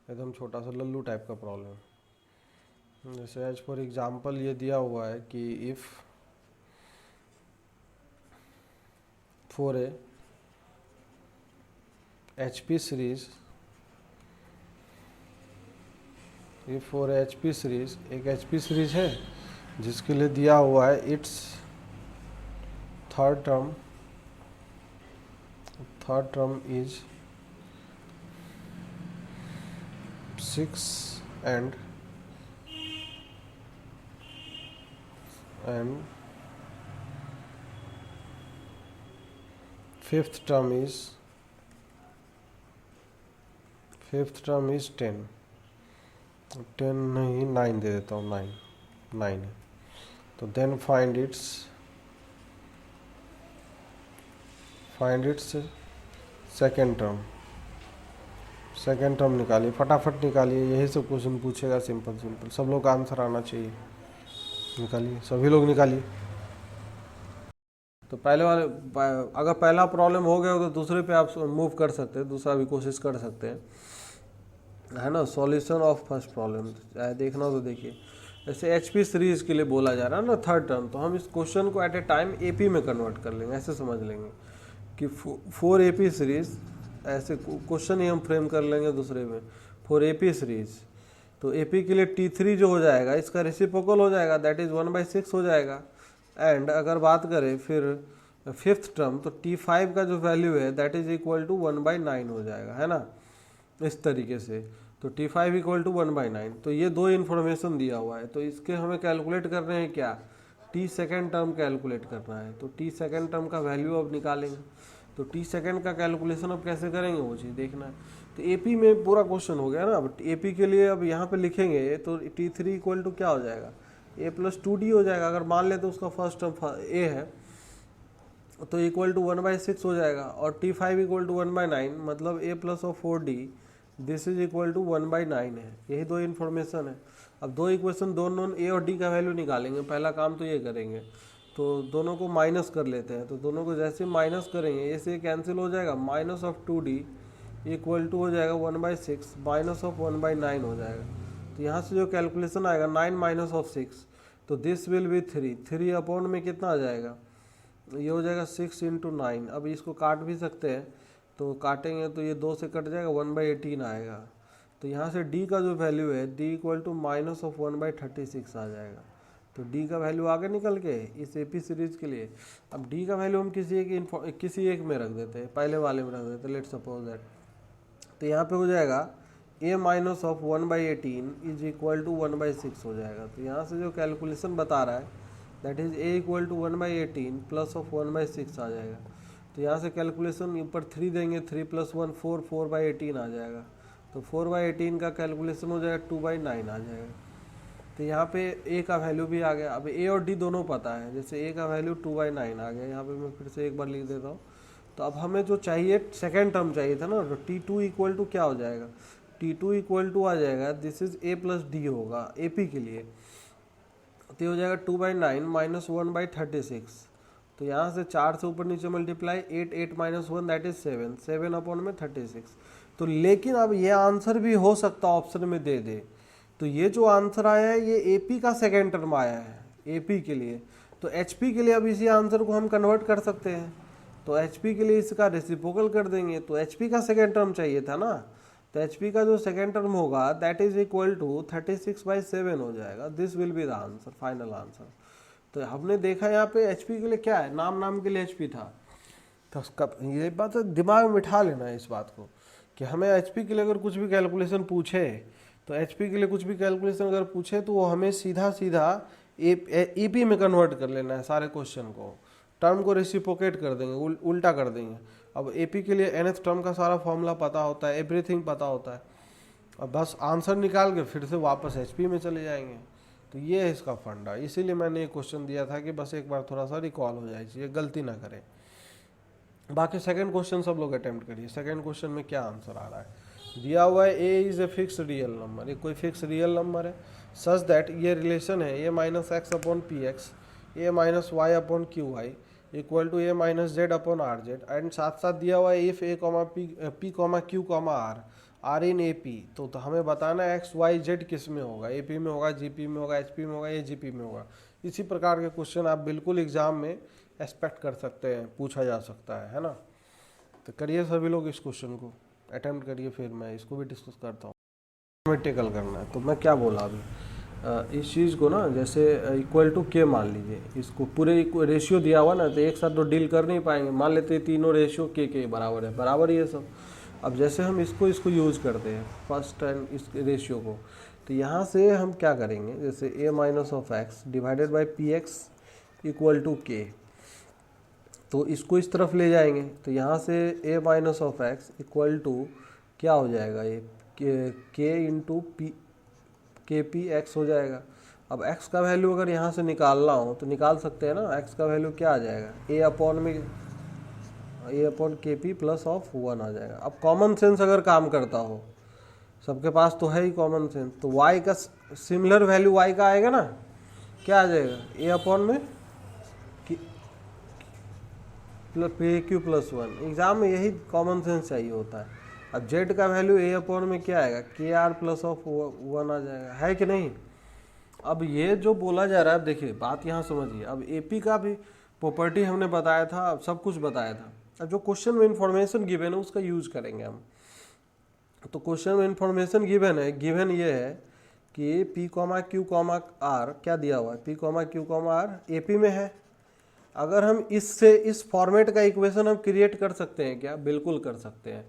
एकदम छोटा सा लल्लू टाइप का प्रॉब्लम। जैसे एज फॉर एग्जांपल ये दिया हुआ है कि if for a HP series, ये फॉर HP सीरीज, एक HP सीरीज है जिसके लिए दिया हुआ है it's third term is 6 and fifth term is 10 नहीं 9 दे देता हूँ, 9 है। तो then find its second term निकालिए, फटाफट निकालिए, यही सब क्वेश्चन पूछेगा, सिंपल सब लोग का आंसर आना चाहिए। निकालिए, सभी लोग निकालिए। तो पहले वाले, अगर पहला प्रॉब्लम हो गया हो तो दूसरे पे आप मूव कर सकते हैं, दूसरा भी कोशिश कर सकते हैं, है ना। सॉल्यूशन ऑफ फर्स्ट प्रॉब्लम देखना हो तो देखिए। जैसे HP सीरीज के लिए बोला जा रहा है ना थर्ड टर्म, तो हम इस क्वेश्चन को एट ए टाइम AP में कन्वर्ट कर लेंगे, ऐसे समझ लेंगे कि 4 AP सीरीज, ऐसे क्वेश्चन ही हम फ्रेम कर लेंगे दूसरे में, 4 AP सीरीज। तो AP के लिए T3 जो हो जाएगा इसका रेसिप्रोकल हो जाएगा, दैट इज़ 1/6 हो जाएगा। एंड अगर बात करें फिर फिफ्थ टर्म, तो T5 का जो वैल्यू है दैट इज इक्वल टू 1/9 हो जाएगा, है ना, इस तरीके से। तो T5 इक्वल टू 1/9। तो ये दो इन्फॉर्मेशन दिया हुआ है, तो इसके हमें कैलकुलेट कर रहे हैं क्या, T सेकेंड टर्म कैलकुलेट करना है। तो T सेकेंड टर्म का वैल्यू अब निकालेंगे। तो T सेकेंड का कैलकुलेशन अब कैसे करेंगे वो चीज़ देखना है। तो AP में पूरा क्वेश्चन हो गया ना। अब AP के लिए अब यहाँ पे लिखेंगे तो T3 इक्वल टू क्या हो जाएगा, A+2D हो जाएगा। अगर मान ले तो उसका फर्स्ट टर्म A है तो इक्वल टू 1/6 हो जाएगा, और T5 इक्वल टू 1/9, मतलब A+4D this is equal to 1/9 है। यही दो इन्फॉर्मेशन है। अब दो इक्वेशन, दोनों A और D का वैल्यू निकालेंगे। पहला काम तो ये करेंगे, तो दोनों को माइनस कर लेते हैं। तो दोनों को जैसे माइनस करेंगे ये से कैंसिल हो जाएगा, -2D इक्वल टू हो जाएगा 1/6 -1/9 हो जाएगा। तो यहाँ से जो कैलकुलेशन आएगा 9 - 6, तो दिस विल बी 3 अपॉन में कितना आ जाएगा, ये हो जाएगा 6 × 9। अब इसको काट भी सकते हैं, तो काटेंगे तो ये 2 से कट जाएगा, 1/18 आएगा। तो यहाँ से D का जो वैल्यू है D इक्वल टू -1/36 आ जाएगा। तो डी का वैल्यू आगे निकल के इस एपी सीरीज के लिए। अब डी का वैल्यू हम किसी एक में रख देते हैं, पहले वाले में रख देते हैं, लेट्स सपोज दैट। तो यहाँ पे हो जाएगा a minus of 1/18 is equal to 1/6 हो जाएगा। तो यहाँ से जो कैलकुलेशन बता रहा है that is a equal to 1/18 plus of 1/6 आ जाएगा। तो यहाँ से कैलकुलेशन ऊपर 3 देंगे, 3 + 1 4, 4/18 आ जाएगा। तो 4/18 का कैलकुलेशन हो जाएगा 2/9 आ जाएगा। तो यहाँ पे a का वैल्यू भी आ गया। अब a और d दोनों पता है, जैसे a का वैल्यू 2/9 आ गया। यहाँ पे मैं फिर से एक बार लिख देता हूँ। तो अब हमें जो चाहिए सेकेंड टर्म चाहिए था ना, तो t2 इक्वल टू क्या हो जाएगा, t2 इक्वल टू आ जाएगा दिस इज a + d होगा AP के लिए। तो हो जाएगा 2/9 माइनस 1/36। तो यहाँ से 4 से ऊपर नीचे मल्टीप्लाई 8, 8 - 1 दैट इज 7, 7/36। तो लेकिन अब ये आंसर भी हो सकता ऑप्शन में दे दे। तो ये जो आंसर आया है ये एपी का सेकेंड टर्म आया है एपी के लिए। तो एचपी के लिए अब इसी आंसर को हम कन्वर्ट कर सकते हैं। तो एचपी के लिए इसका रेसिप्रोकल कर देंगे। तो एचपी का सेकेंड टर्म चाहिए था ना, तो एचपी का जो सेकेंड टर्म होगा दैट इज इक्वल टू 36/7 हो जाएगा। This will be the answer, final answer. तो हमने देखा यहाँ पे एचपी के लिए क्या है, नाम के लिए एचपी था। तो उसका ये बात दिमाग में बिठा लेना है इस बात को कि हमें एचपी के लिए अगर कुछ भी कैलकुलेशन पूछे, तो एचपी के लिए कुछ भी कैलकुलेशन अगर पूछे तो वो हमें सीधा ईपी में कन्वर्ट कर लेना है सारे क्वेश्चन को। टर्म को रेसिप्रोकेट कर देंगे, उल्टा कर देंगे। अब एपी के लिए nth टर्म का सारा फॉर्मूला पता होता है, एवरीथिंग पता होता है। अब बस आंसर निकाल के फिर से वापस एचपी में चले जाएंगे। तो ये है इसका फंडा। इसीलिए मैंने ये क्वेश्चन दिया था कि बस एक बार थोड़ा सा रिकॉल हो जाए, ये गलती ना करें। बाकी सेकंड क्वेश्चन सब लोग अटेम्प्ट करिए। सेकंड क्वेश्चन में क्या आंसर आ रहा है, दिया हुआ है a is a fix real number. ये कोई फिक्स रियल नंबर है सच दैट ये रिलेशन है a minus x upon p x, a minus y upon q y equal to a minus z upon r z. And साथ साथ दिया हुआ है if a comma p comma Q comma r in A P. तो हमें बताना है x Y Z किस में होगा, ए पी में होगा, जी पी में होगा, एच पी में होगा, ए जी पी में होगा। इसी प्रकार के क्वेश्चन आप बिल्कुल एग्जाम में एक्सपेक्ट कर सकते हैं, पूछा जा सकता है ना। तो करिए सभी लोग इस क्वेश्चन को अटेम्प्ट करिए, फिर मैं इसको भी डिस्कस करता हूँ। मैथमेटिकल करना है तो मैं क्या बोला अभी, इस चीज़ को ना जैसे इक्वल टू के मान लीजिए, इसको पूरे रेशियो दिया हुआ ना, तो एक साथ तो डील कर नहीं पाएंगे। मान लेते हैं तीनों रेशियो के बराबर है, बराबर ये सब। अब जैसे हम इसको यूज़ करते हैं फर्स्ट एंड इस रेशियो को, तो यहाँ से हम क्या करेंगे, जैसे a minus of x divided by p x equal to k, तो इसको इस तरफ ले जाएंगे। तो यहाँ से a minus of x equal to क्या हो जाएगा, ये k into p k p x हो जाएगा। अब x का वैल्यू अगर यहाँ से निकालना हो तो निकाल सकते हैं ना। x का वैल्यू क्या आ जाएगा, a अपॉन के पी प्लस ऑफ 1 आ जाएगा। अब कॉमन सेंस अगर काम करता हो, सबके पास तो है ही कॉमन सेंस, तो y का सिमिलर वैल्यू y का आएगा ना, क्या आ जाएगा, a अपॉन में पे क्यू प्लस 1। एग्जाम में यही कॉमन सेंस चाहिए होता है। अब z का वैल्यू a अपॉन में क्या आएगा, के आर प्लस ऑफ 1 आ जाएगा, है कि नहीं। अब ये जो बोला जा रहा है, देखिए बात यहाँ समझिए। अब एपी का भी प्रॉपर्टी हमने बताया था, अब सब कुछ बताया था। अब जो क्वेश्चन में इंफॉर्मेशन गिवन है उसका यूज करेंगे हम। तो क्वेश्चन में इंफॉर्मेशन गिवन है, गिवन ये है कि P comma Q comma R क्या दिया हुआ है, P comma Q comma R AP में है। अगर हम इससे इस फॉर्मेट का इक्वेशन हम क्रिएट कर सकते हैं क्या, बिल्कुल कर सकते हैं।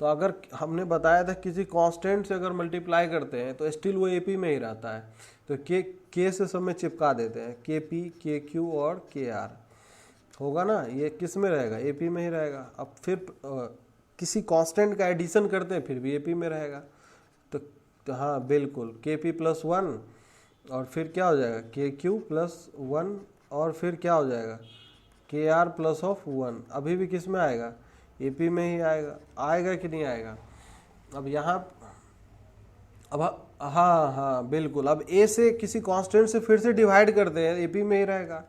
तो अगर हमने बताया था किसी कांस्टेंट से अगर मल्टीप्लाई करते हैं तो स्टिल वो एपी में ही रहता है। तो के से सब में चिपका देते हैं, के पी के क्यू और के आर होगा ना, ये किस में रहेगा, एपी में ही रहेगा। अब फिर किसी कांस्टेंट का एडिशन करते हैं फिर भी एपी में रहेगा। तो हाँ बिल्कुल, के पी प्लस 1 और फिर क्या हो जाएगा, के क्यू प्लस 1 और फिर क्या हो जाएगा, के आर प्लस ऑफ 1। अभी भी किस में आएगा, एपी में ही आएगा। आएगा कि नहीं आएगा। अब यहाँ अब हाँ बिल्कुल, अब ए से किसी कांस्टेंट से फिर से डिवाइड करते हैं, एपी में ही रहेगा।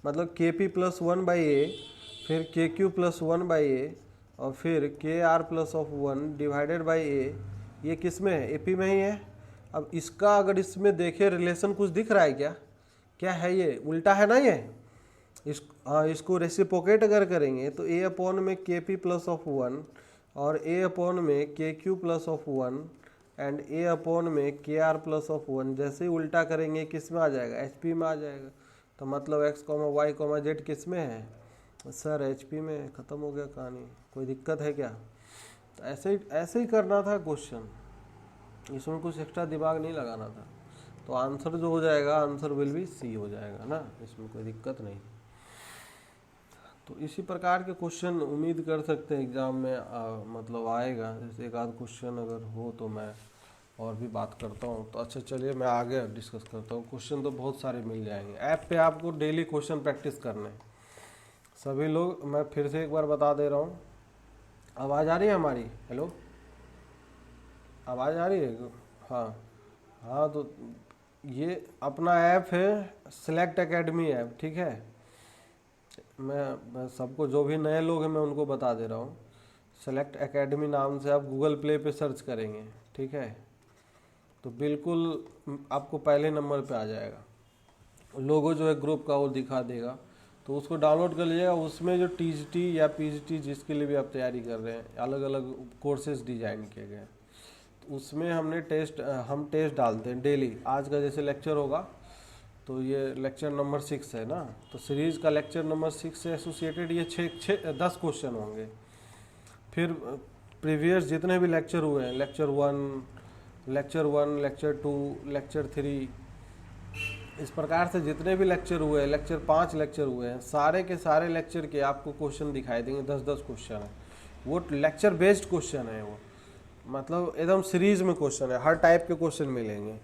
मतलब के पी प्लस 1 बाई ए, फिर के क्यू प्लस 1 बाई ए और फिर k r plus of 1 divided by a, ये किस में है, एपी में ही है। अब इसका अगर इसमें देखें रिलेशन कुछ दिख रहा है क्या, क्या है, ये उल्टा है ना ये। इसको रेसिप्रोकेट अगर करेंगे तो ए अपॉन में के पी प्लस ऑफ 1 और ए अपॉन में के Q plus of 1 and A upon में के आर प्लस ऑफ 1, जैसे ही उल्टा करेंगे किस में आ जाएगा, एच पी में आ जाएगा। तो मतलब X comma Y comma Z किस में है सर, एच पी में। ख़त्म हो गया कहानी, कोई दिक्कत है क्या? तो ऐसे ही करना था क्वेश्चन, इसमें कुछ एक्स्ट्रा दिमाग नहीं लगाना था। तो आंसर जो हो जाएगा, आंसर विल बी सी हो जाएगा ना, इसमें कोई दिक्कत नहीं। तो इसी प्रकार के क्वेश्चन उम्मीद कर सकते हैं एग्ज़ाम में मतलब आएगा। जैसे एक आध क्वेश्चन अगर हो तो मैं और भी बात करता हूँ। तो अच्छा चलिए मैं आगे डिस्कस करता हूँ। क्वेश्चन तो बहुत सारे मिल जाएंगे ऐप पे, आपको डेली क्वेश्चन प्रैक्टिस करने हैं सभी लोग। मैं फिर से एक बार बता दे रहा हूँ। आवाज़ आ रही है हमारी? हेलो, आवाज़ आ रही है? हाँ हाँ। तो ये अपना ऐप है सेलेक्ट एकेडमी ऐप, ठीक है। मैं सबको, जो भी नए लोग हैं मैं उनको बता दे रहा हूँ। सेलेक्ट एकेडमी नाम से आप गूगल प्ले पे सर्च करेंगे, ठीक है, तो बिल्कुल आपको पहले नंबर पे आ जाएगा। लोगो जो है ग्रुप का वो दिखा देगा, तो उसको डाउनलोड कर लीजिएगा। उसमें जो टीजीटी या पीजीटी जिसके लिए भी आप तैयारी कर रहे हैं, अलग अलग कोर्सेज डिजाइन किए गए हैं। तो उसमें हम टेस्ट डालते हैं डेली। आज का जैसे लेक्चर होगा तो ये लेक्चर नंबर 6 है ना, तो सीरीज़ का लेक्चर नंबर 6 से एसोसिएटेड ये 10 क्वेश्चन होंगे। फिर प्रीवियस जितने भी लेक्चर हुए हैं, लेक्चर 1, लेक्चर 2, लेक्चर 3, इस प्रकार से जितने भी लेक्चर हुए हैं, लेक्चर 5 लेक्चर हुए हैं, सारे के सारे लेक्चर के आपको क्वेश्चन दिखाई देंगे। 10-10 क्वेश्चन है वो, लेक्चर बेस्ड क्वेश्चन है वो, मतलब एकदम सीरीज में क्वेश्चन है, हर टाइप के क्वेश्चन मिलेंगे।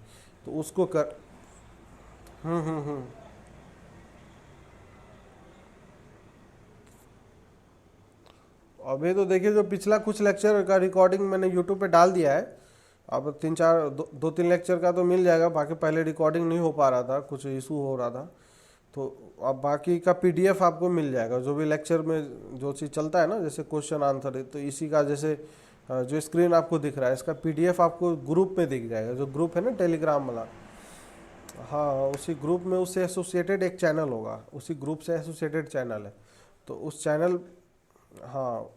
तो उसको कर हम्म। अभी तो देखिए, जो पिछला कुछ लेक्चर का रिकॉर्डिंग मैंने यूट्यूब पे डाल दिया है। अब 2-3 लेक्चर का तो मिल जाएगा, बाकी पहले रिकॉर्डिंग नहीं हो पा रहा था, कुछ इशू हो रहा था। तो अब बाकी का पीडीएफ आपको मिल जाएगा, जो भी लेक्चर में जो चीज़ चलता है ना, जैसे क्वेश्चन आंसर है, तो इसी का जैसे जो स्क्रीन आपको दिख रहा है, इसका पीडीएफ आपको ग्रुप में दिख जाएगा। जो ग्रुप है ना टेलीग्राम वाला, हाँ, उसी ग्रुप में उससे एसोसिएटेड एक चैनल होगा, उसी ग्रुप से एसोसिएटेड चैनल है। तो उस चैनल, हाँ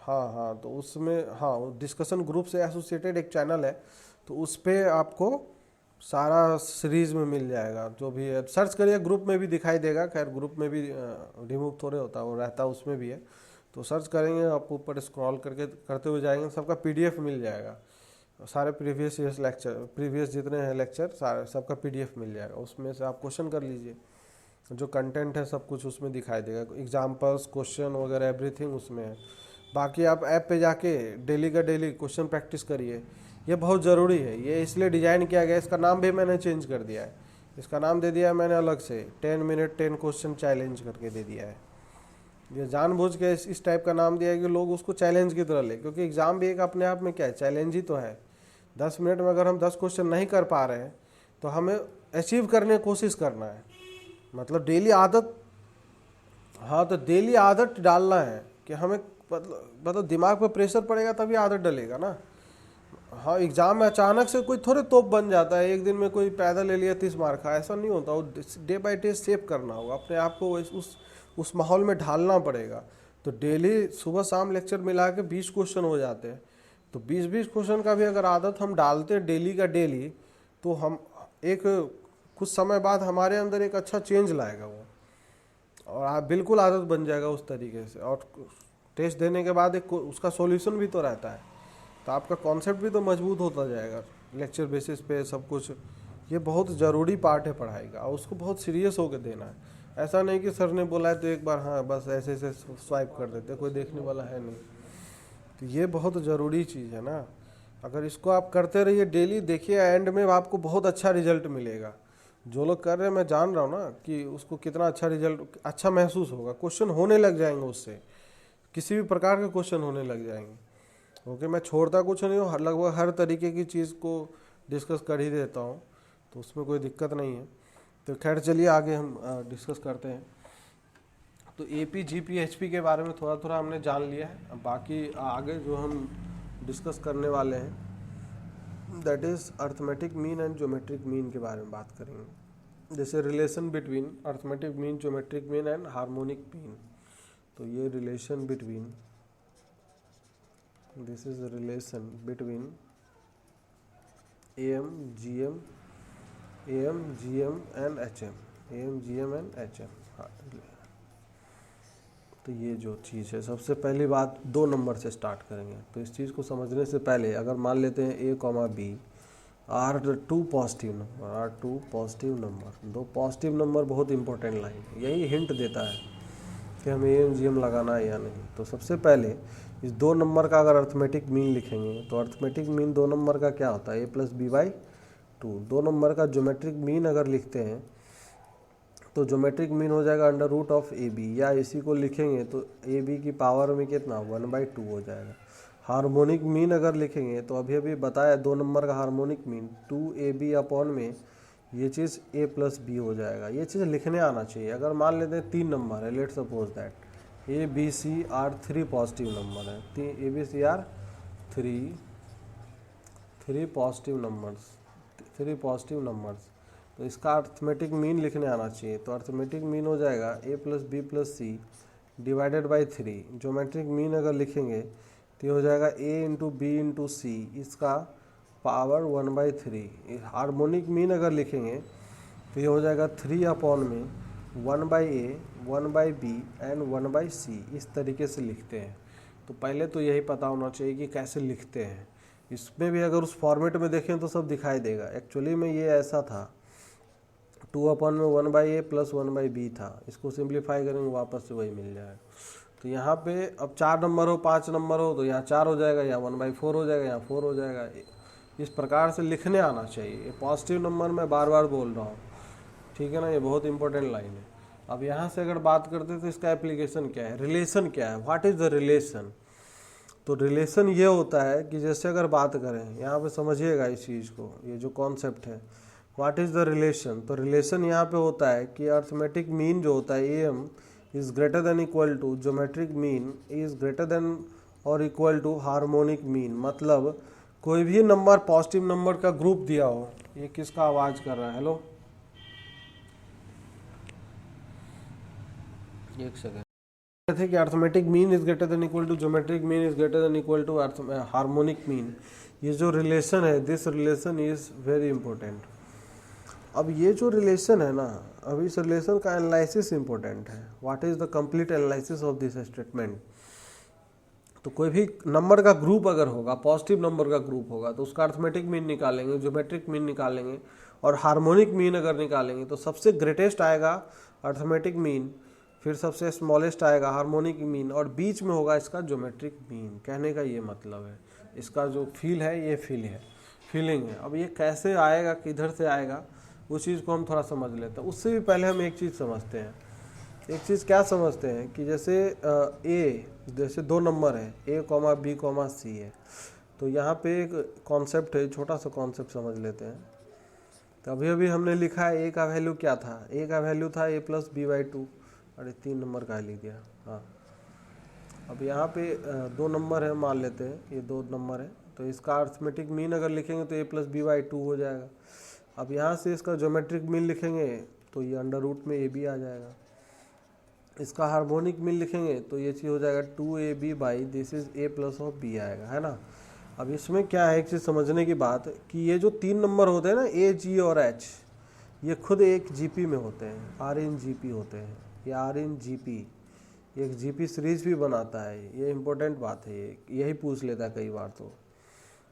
हाँ हाँ, तो उसमें, हाँ, डिस्कशन ग्रुप से एसोसिएटेड एक चैनल है। तो उस पर आपको सारा सीरीज में मिल जाएगा, जो भी है सर्च करिए, ग्रुप में भी दिखाई देगा। खैर ग्रुप में भी रिमूव थोड़े होता है, वो रहता है, उसमें भी है। तो सर्च करेंगे, आप ऊपर स्क्रॉल करके करते हुए जाएंगे, सबका पीडीएफ मिल जाएगा। सारे प्रीवियस ईयर्स लेक्चर, प्रीवियस जितने हैं लेक्चर सारे, सबका पीडीएफ मिल जाएगा। उसमें से आप क्वेश्चन कर लीजिए, जो कंटेंट है सब कुछ उसमें दिखाई देगा, एग्जाम्पल्स, क्वेश्चन वगैरह एवरीथिंग उसमें है। बाकी आप ऐप पे जाके डेली का डेली क्वेश्चन प्रैक्टिस करिए, ये बहुत ज़रूरी है। ये इसलिए डिज़ाइन किया गया, इसका नाम भी मैंने चेंज कर दिया है। इसका नाम दे दिया है मैंने अलग से, 10 मिनट 10 क्वेश्चन चैलेंज करके दे दिया है। ये जानबूझ के इस टाइप का नाम दिया है कि लोग उसको चैलेंज की तरह ले, क्योंकि एग्ज़ाम भी एक अपने आप में क्या है, चैलेंज ही तो है। 10 मिनट में अगर हम 10 क्वेश्चन नहीं कर पा रहे हैं तो हमें अचीव करने की कोशिश करना है, मतलब डेली आदत। हाँ, तो डेली आदत डालना है कि हमें, मतलब दिमाग पे प्रेशर पड़ेगा तभी आदत डलेगा ना। हाँ, एग्जाम में अचानक से कोई थोड़े तोप बन जाता है, एक दिन में कोई पैदल ले लिया 30 मार्क का, ऐसा नहीं होता। वो डे बाय डे सेव करना होगा अपने आप को, उस माहौल में ढालना पड़ेगा। तो डेली सुबह शाम लेक्चर मिला के 20 क्वेश्चन हो जाते हैं। तो 20-20 क्वेश्चन का भी अगर आदत हम डालते हैं डेली का डेली, तो हम एक कुछ समय बाद हमारे अंदर एक अच्छा चेंज लाएगा वो, और आप बिल्कुल आदत बन जाएगा उस तरीके से। और टेस्ट देने के बाद एक उसका सॉल्यूशन भी तो रहता है, तो आपका कॉन्सेप्ट भी तो मजबूत होता जाएगा लेक्चर बेसिस पे सब कुछ। ये बहुत ज़रूरी पार्ट है पढ़ाई का, और उसको बहुत सीरियस होकर देना है। ऐसा नहीं कि सर ने बोला है तो एक बार हाँ बस ऐसे ऐसे स्वाइप कर देते, कोई देखने वाला है नहीं। तो ये बहुत ज़रूरी चीज़ है ना। अगर इसको आप करते रहिए डेली, देखिए एंड में आपको बहुत अच्छा रिजल्ट मिलेगा। जो लोग कर रहे हैं मैं जान रहा हूँ ना कि उसको कितना अच्छा रिजल्ट, अच्छा महसूस होगा। क्वेश्चन होने लग जाएंगे उससे, किसी भी प्रकार के क्वेश्चन होने लग जाएंगे। ओके, मैं छोड़ता कुछ नहीं हूँ, लगभग हर तरीके की चीज़ को डिस्कस कर ही देता हूँ, तो उसमें कोई दिक्कत नहीं है। तो खैर चलिए आगे हम डिस्कस करते हैं। तो एपी जीपी एचपी के बारे में थोड़ा थोड़ा हमने जान लिया है। अब बाकी आगे जो हम डिस्कस करने वाले हैं, that is arithmetic mean and geometric mean के बारे में बात करेंगे। जैसे relation between arithmetic mean, geometric mean and harmonic mean. तो ये relation between, this is relation between AM, GM, AM, GM and HM, AM, GM and HM। हाँ, तो ये जो चीज़ है, सबसे पहली बात 2 नंबर से स्टार्ट करेंगे। तो इस चीज़ को समझने से पहले अगर मान लेते हैं A, B are two positive number, are two positive number, 2 positive number बहुत इंपॉर्टेंट लाइन है, यही हिंट देता है कि हमें AM, GM लगाना है या नहीं। तो सबसे पहले इस 2 नंबर का अगर अर्थमेटिक मीन लिखेंगे तो अर्थमेटिक मीन 2 नंबर का क्या होता है, A+B/2। 2 नंबर का ज्योमेट्रिक मीन अगर लिखते हैं तो ज्योमेट्रिक मीन हो जाएगा √AB, या इसी को लिखेंगे तो AB की पावर में कितना 1/2 हो जाएगा। हार्मोनिक मीन अगर लिखेंगे तो अभी अभी बताया 2 नंबर का हार्मोनिक मीन 2AB अपॉन में ये चीज़ A+B हो जाएगा। ये चीज़ लिखने आना चाहिए। अगर मान लेते हैं 3 नंबर है, let suppose that ABC are 3 positive number है, ABC आर 3 पॉजिटिव नंबर्स, तो इसका अर्थमेटिक मीन लिखने आना चाहिए। तो अर्थमेटिक मीन हो जाएगा A+B+C divided by 3। Geometric mean अगर लिखेंगे तो ये हो जाएगा A×B×C, इसका पावर 1/3। हार्मोनिक मीन अगर लिखेंगे तो ये हो जाएगा 3 अपॉन में 1/A, 1/B एंड 1/C। इस तरीके से लिखते हैं। तो पहले तो यही पता होना चाहिए कि कैसे लिखते हैं। इसमें भी अगर उस फॉर्मेट में देखें तो सब दिखाई देगा। एक्चुअली में ये ऐसा था, 2 अपॉन में 1/A प्लस 1/B था। इसको सिंप्लीफाई करेंगे वापस से वही मिल जाएगा। तो यहाँ पे अब 4 नंबर हो, 5 नंबर हो तो यहाँ 4 हो जाएगा, यहाँ 1/4 हो जाएगा, यहाँ 4 हो जाएगा। इस प्रकार से लिखने आना चाहिए। ये पॉजिटिव नंबर मैं बार बार बोल रहा हूँ, ठीक है ना, ये बहुत इंपॉर्टेंट लाइन है। अब यहाँ से अगर बात करते हैं तो इसका एप्लीकेशन क्या है, रिलेशन क्या है, व्हाट इज़ द रिलेशन। तो रिलेशन ये होता है कि जैसे अगर बात करें, यहाँ पे समझिएगा इस चीज़ को, ये जो कॉन्सेप्ट है व्हाट इज़ द रिलेशन। तो रिलेशन यहाँ पे होता है कि अर्थमेटिक मीन जो होता है AM is greater than equal to geometric mean is greater than और इक्वल टू हार्मोनिक मीन। मतलब कोई भी नंबर पॉजिटिव नंबर का ग्रुप दिया हो, ये किसका आवाज़ कर रहा है, हेलो, एक सेकेंड थे कि arithmetic mean is greater than equal to geometric mean is greater than equal to harmonic mean. ये जो रिलेशन है, this relation is very important. अब ये जो रिलेशन है ना, अब इस रिलेशन का एनालिसिस इंपॉर्टेंट है। What is the complete analysis of this statement. तो कोई भी नंबर का ग्रुप अगर होगा, पॉजिटिव नंबर का ग्रुप होगा, तो उसका अर्थमेटिक मीन निकालेंगे, ज्योमेट्रिक मीन निकालेंगे और हार्मोनिक मीन अगर निकालेंगे तो सबसे ग्रेटेस्ट आएगा अर्थमेटिक मीन, फिर सबसे स्मॉलेस्ट आएगा हार्मोनिक मीन और बीच में होगा इसका ज्योमेट्रिक मीन। कहने का ये मतलब है, इसका जो फील है ये फीलिंग है। अब ये कैसे आएगा, किधर से आएगा, उस चीज़ को हम थोड़ा समझ लेते हैं। उससे भी पहले हम एक चीज़ समझते हैं। एक चीज़ क्या समझते हैं कि जैसे 2 नंबर है A, B, C है। तो यहाँ पे एक कॉन्सेप्ट है, छोटा सा कॉन्सेप्ट समझ लेते हैं। तो अभी अभी हमने लिखा है A का वैल्यू क्या था, A का वैल्यू था A+B/2। अरे 3 नंबर का लिख दिया, हाँ। अब यहाँ पे 2 नंबर है, मान लेते हैं ये 2 नंबर है। तो इसका अर्थमेटिक मीन अगर लिखेंगे तो A+B/2 हो जाएगा। अब यहाँ से इसका ज्योमेट्रिक मीन लिखेंगे तो ये अंडर रूट में AB आ जाएगा। इसका हार्मोनिक मीन लिखेंगे तो ये चीज़ हो जाएगा 2AB by this is A plus of B आएगा, है ना। अब इसमें क्या है, एक चीज़ समझने की बात कि ये जो 3 नंबर होते हैं ना A, G और H, ये खुद एक GP में होते हैं, R/GP होते हैं। ये R/GP एक GP सीरीज भी बनाता है। ये इंपॉर्टेंट बात है, ये यही पूछ लेता है कई बार, तो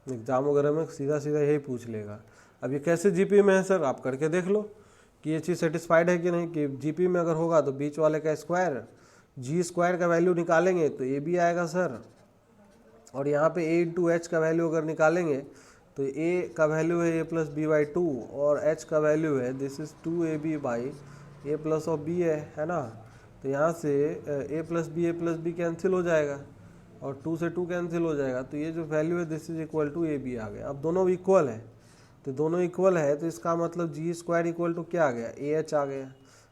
एग्ज़ाम वगैरह में सीधा सीधा यही पूछ लेगा। अब ये कैसे GP में है सर, आप करके देख लो कि ये चीज़ सेटिस्फाइड है कि नहीं। कि GP में अगर होगा तो बीच वाले का स्क्वायर, G² का वैल्यू निकालेंगे तो AB आएगा सर। और यहाँ पे A/H का वैल्यू अगर निकालेंगे तो A का वैल्यू है A+B/2 और H का वैल्यू है this is 2AB by A plus of B है ना। तो यहाँ से A+B कैंसिल हो जाएगा और 2 से 2 कैंसिल हो जाएगा। तो ये जो वैल्यू है this is equal to AB आ गया। अब दोनों इक्वल है, तो दोनों इक्वल है तो इसका मतलब G² इक्वल टू क्या आ गया, AH आ गया।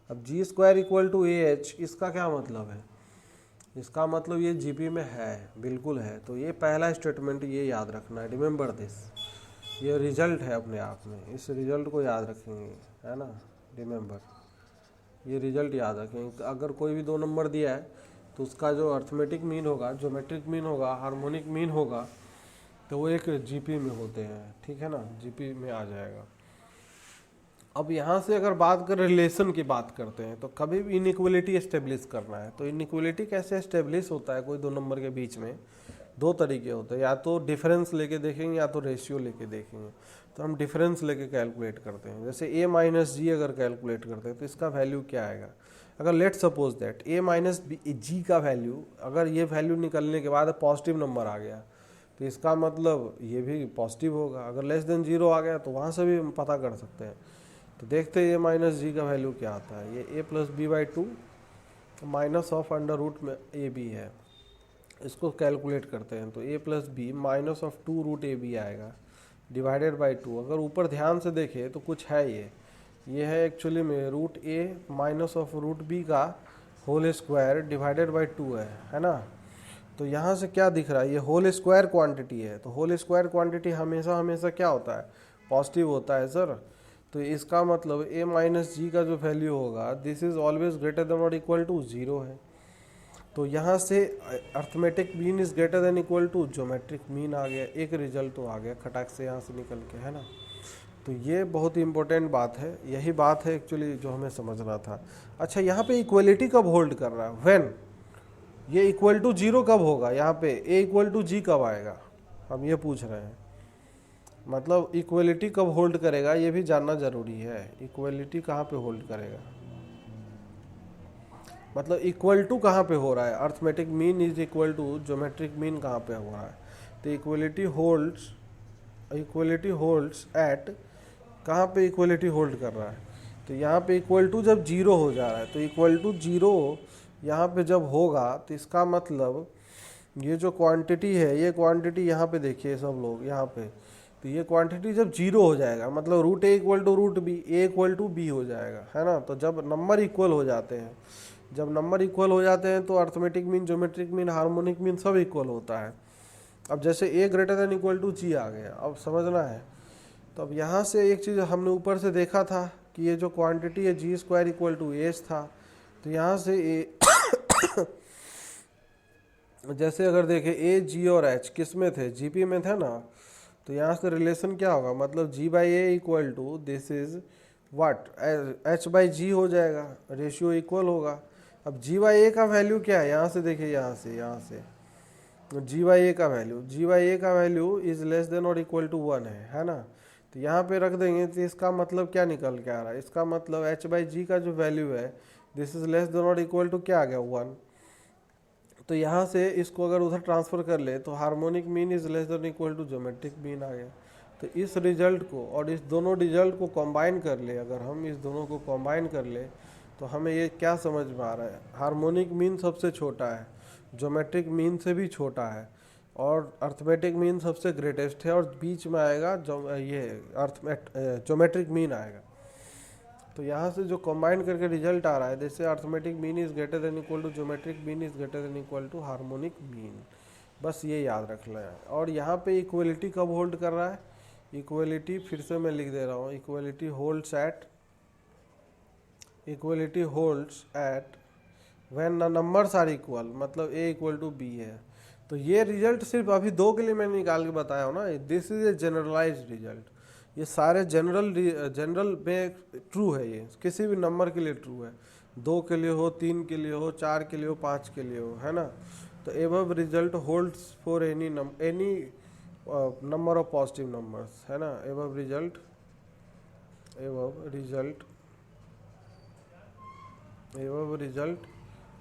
अब G² इक्वल टू AH, इसका क्या मतलब है, इसका मतलब ये GP में है, बिल्कुल है। तो ये पहला स्टेटमेंट ये याद रखना है, रिमेंबर दिस। ये रिजल्ट है अपने आप में, इस रिजल्ट को याद रखेंगे, है ना, रिमेंबर, ये रिजल्ट याद रखेंगे। अगर कोई भी 2 नंबर दिया है तो उसका जो अर्थमेटिक मीन होगा, ज्योमेट्रिक मीन होगा, हार्मोनिक मीन होगा, तो वो एक जीपी में होते हैं, ठीक है ना, जीपी में आ जाएगा। अब यहाँ से अगर बात करें रिलेशन की बात करते हैं, तो कभी भी इनइक्वलिटी एस्टेब्लिश करना है, तो इनइक्वलिटी कैसे एस्टेब्लिश होता है कोई दो नंबर के बीच में, दो तरीके होते हैं, या तो डिफरेंस लेके देखेंगे या तो रेशियो लेके देखेंगे। तो हम डिफरेंस लेके कैलकुलेट करते हैं। जैसे a माइनस जी अगर कैलकुलेट करते हैं तो इसका वैल्यू क्या आएगा। अगर let suppose that a minus g का वैल्यू, अगर ये वैल्यू निकलने के बाद पॉजिटिव नंबर आ गया तो इसका मतलब ये भी पॉजिटिव होगा। अगर लेस देन जीरो आ गया तो वहाँ से भी हम पता कर सकते हैं। तो देखते हैं a माइनस जी का वैल्यू क्या आता है। ये a plus B by two minus of under root में ए बी है, इसको कैलकुलेट करते हैं। तो a plus b minus of two root a b आएगा डिवाइडेड बाई टू। अगर ऊपर ध्यान से देखें तो कुछ है, ये है एक्चुअली में root a minus of root b का whole square divided by two है ना। तो यहाँ से क्या दिख रहा है, ये होल स्क्वायर क्वांटिटी है। तो होल स्क्वायर क्वांटिटी हमेशा हमेशा क्या होता है, पॉजिटिव होता है सर। तो इसका मतलब a माइनस जी का जो वैल्यू होगा this is always greater than और इक्वल टू जीरो है। तो यहाँ से arithmetic mean is greater than equal to geometric mean आ गया, एक रिजल्ट तो आ गया खटाक से यहाँ से निकल के, है ना। तो ये बहुत ही इंपॉर्टेंट बात है, यही बात है एक्चुअली जो हमें समझना था। अच्छा, यहाँ पे इक्वलिटी कब होल्ड कर रहा है, व्हेन ये इक्वल टू जीरो कब होगा, यहाँ पे a इक्वल टू जी कब आएगा, हम ये पूछ रहे हैं। मतलब इक्वलिटी कब होल्ड करेगा ये भी जानना जरूरी है। इक्वलिटी कहाँ पे होल्ड करेगा, मतलब इक्वल टू कहाँ पे हो रहा है, arithmetic mean is equal to geometric mean कहाँ पे हो रहा है। तो इक्वलिटी होल्ड्स एट, कहाँ पे इक्वलिटी होल्ड कर रहा है, तो यहाँ पे इक्वल टू जब जीरो हो जा रहा है। तो इक्वल टू जीरो यहाँ पे जब होगा तो इसका मतलब ये जो क्वांटिटी है, ये क्वांटिटी यहाँ पे देखिए सब लोग यहाँ पे, तो ये क्वांटिटी जब जीरो हो जाएगा मतलब root a equal to root b, a equal to b हो जाएगा, है ना। तो जब नंबर इक्वल हो जाते हैं, जब नंबर इक्वल हो जाते हैं तो arithmetic mean, geometric mean, harmonic mean सब इक्वल होता है। अब जैसे ए ग्रेटर देन इक्वल टू जी आ गया, अब समझना है। तो अब यहाँ से एक चीज़ हमने ऊपर से देखा था कि ये जो क्वांटिटी है जी स्क्वायर इक्वल टू एच था। तो यहाँ से ए जैसे अगर देखें ए जी और एच किस में थे, जीपी में थे ना। तो यहाँ से रिलेशन क्या होगा, मतलब g by a equal to this is what, h by g हो जाएगा, रेशियो इक्वल होगा। अब जी बाई ए का वैल्यू क्या है, यहाँ से देखिए, यहाँ से जी बाई ए का वैल्यू इज लेस देन और इक्वल टू वन है ना। तो यहाँ पे रख देंगे तो इसका मतलब क्या निकल के आ रहा है, इसका मतलब एच बाई जी का जो वैल्यू है दिस इज लेस देन और इक्वल टू क्या आ गया, वन। तो यहाँ से इसको अगर उधर ट्रांसफर कर ले तो harmonic mean is less than equal to geometric mean आ गया। तो इस रिजल्ट को और इस दोनों रिजल्ट को कंबाइन कर ले, अगर हम इस दोनों को कंबाइन कर ले तो हमें ये क्या समझ में आ रहा है, हार्मोनिक मीन सबसे छोटा है, ज्योमेट्रिक मीन से भी छोटा है, और अर्थमेटिक मीन सबसे ग्रेटेस्ट है, और बीच में आएगा ये ज्योमेट्रिक मीन आएगा। तो यहाँ से जो कंबाइन करके रिजल्ट आ रहा है, जैसे arithmetic mean is greater than equal to geometric mean is greater than equal to harmonic mean, बस ये याद रखना है। और यहाँ पे इक्वलिटी कब होल्ड कर रहा है, इक्वलिटी फिर से मैं लिख दे रहा हूँ, equality holds at when the numbers are equal, मतलब ए इक्वल टू बी है। तो ये रिजल्ट सिर्फ अभी दो के लिए मैंने निकाल के बताया हूँ ना, this is a generalized result. ये सारे जनरल में ट्रू है, ये किसी भी नंबर के लिए ट्रू है, दो के लिए हो, तीन के लिए हो, चार के लिए हो, पाँच के लिए हो, है ना। तो above result holds for any number of positive numbers, है ना। Above result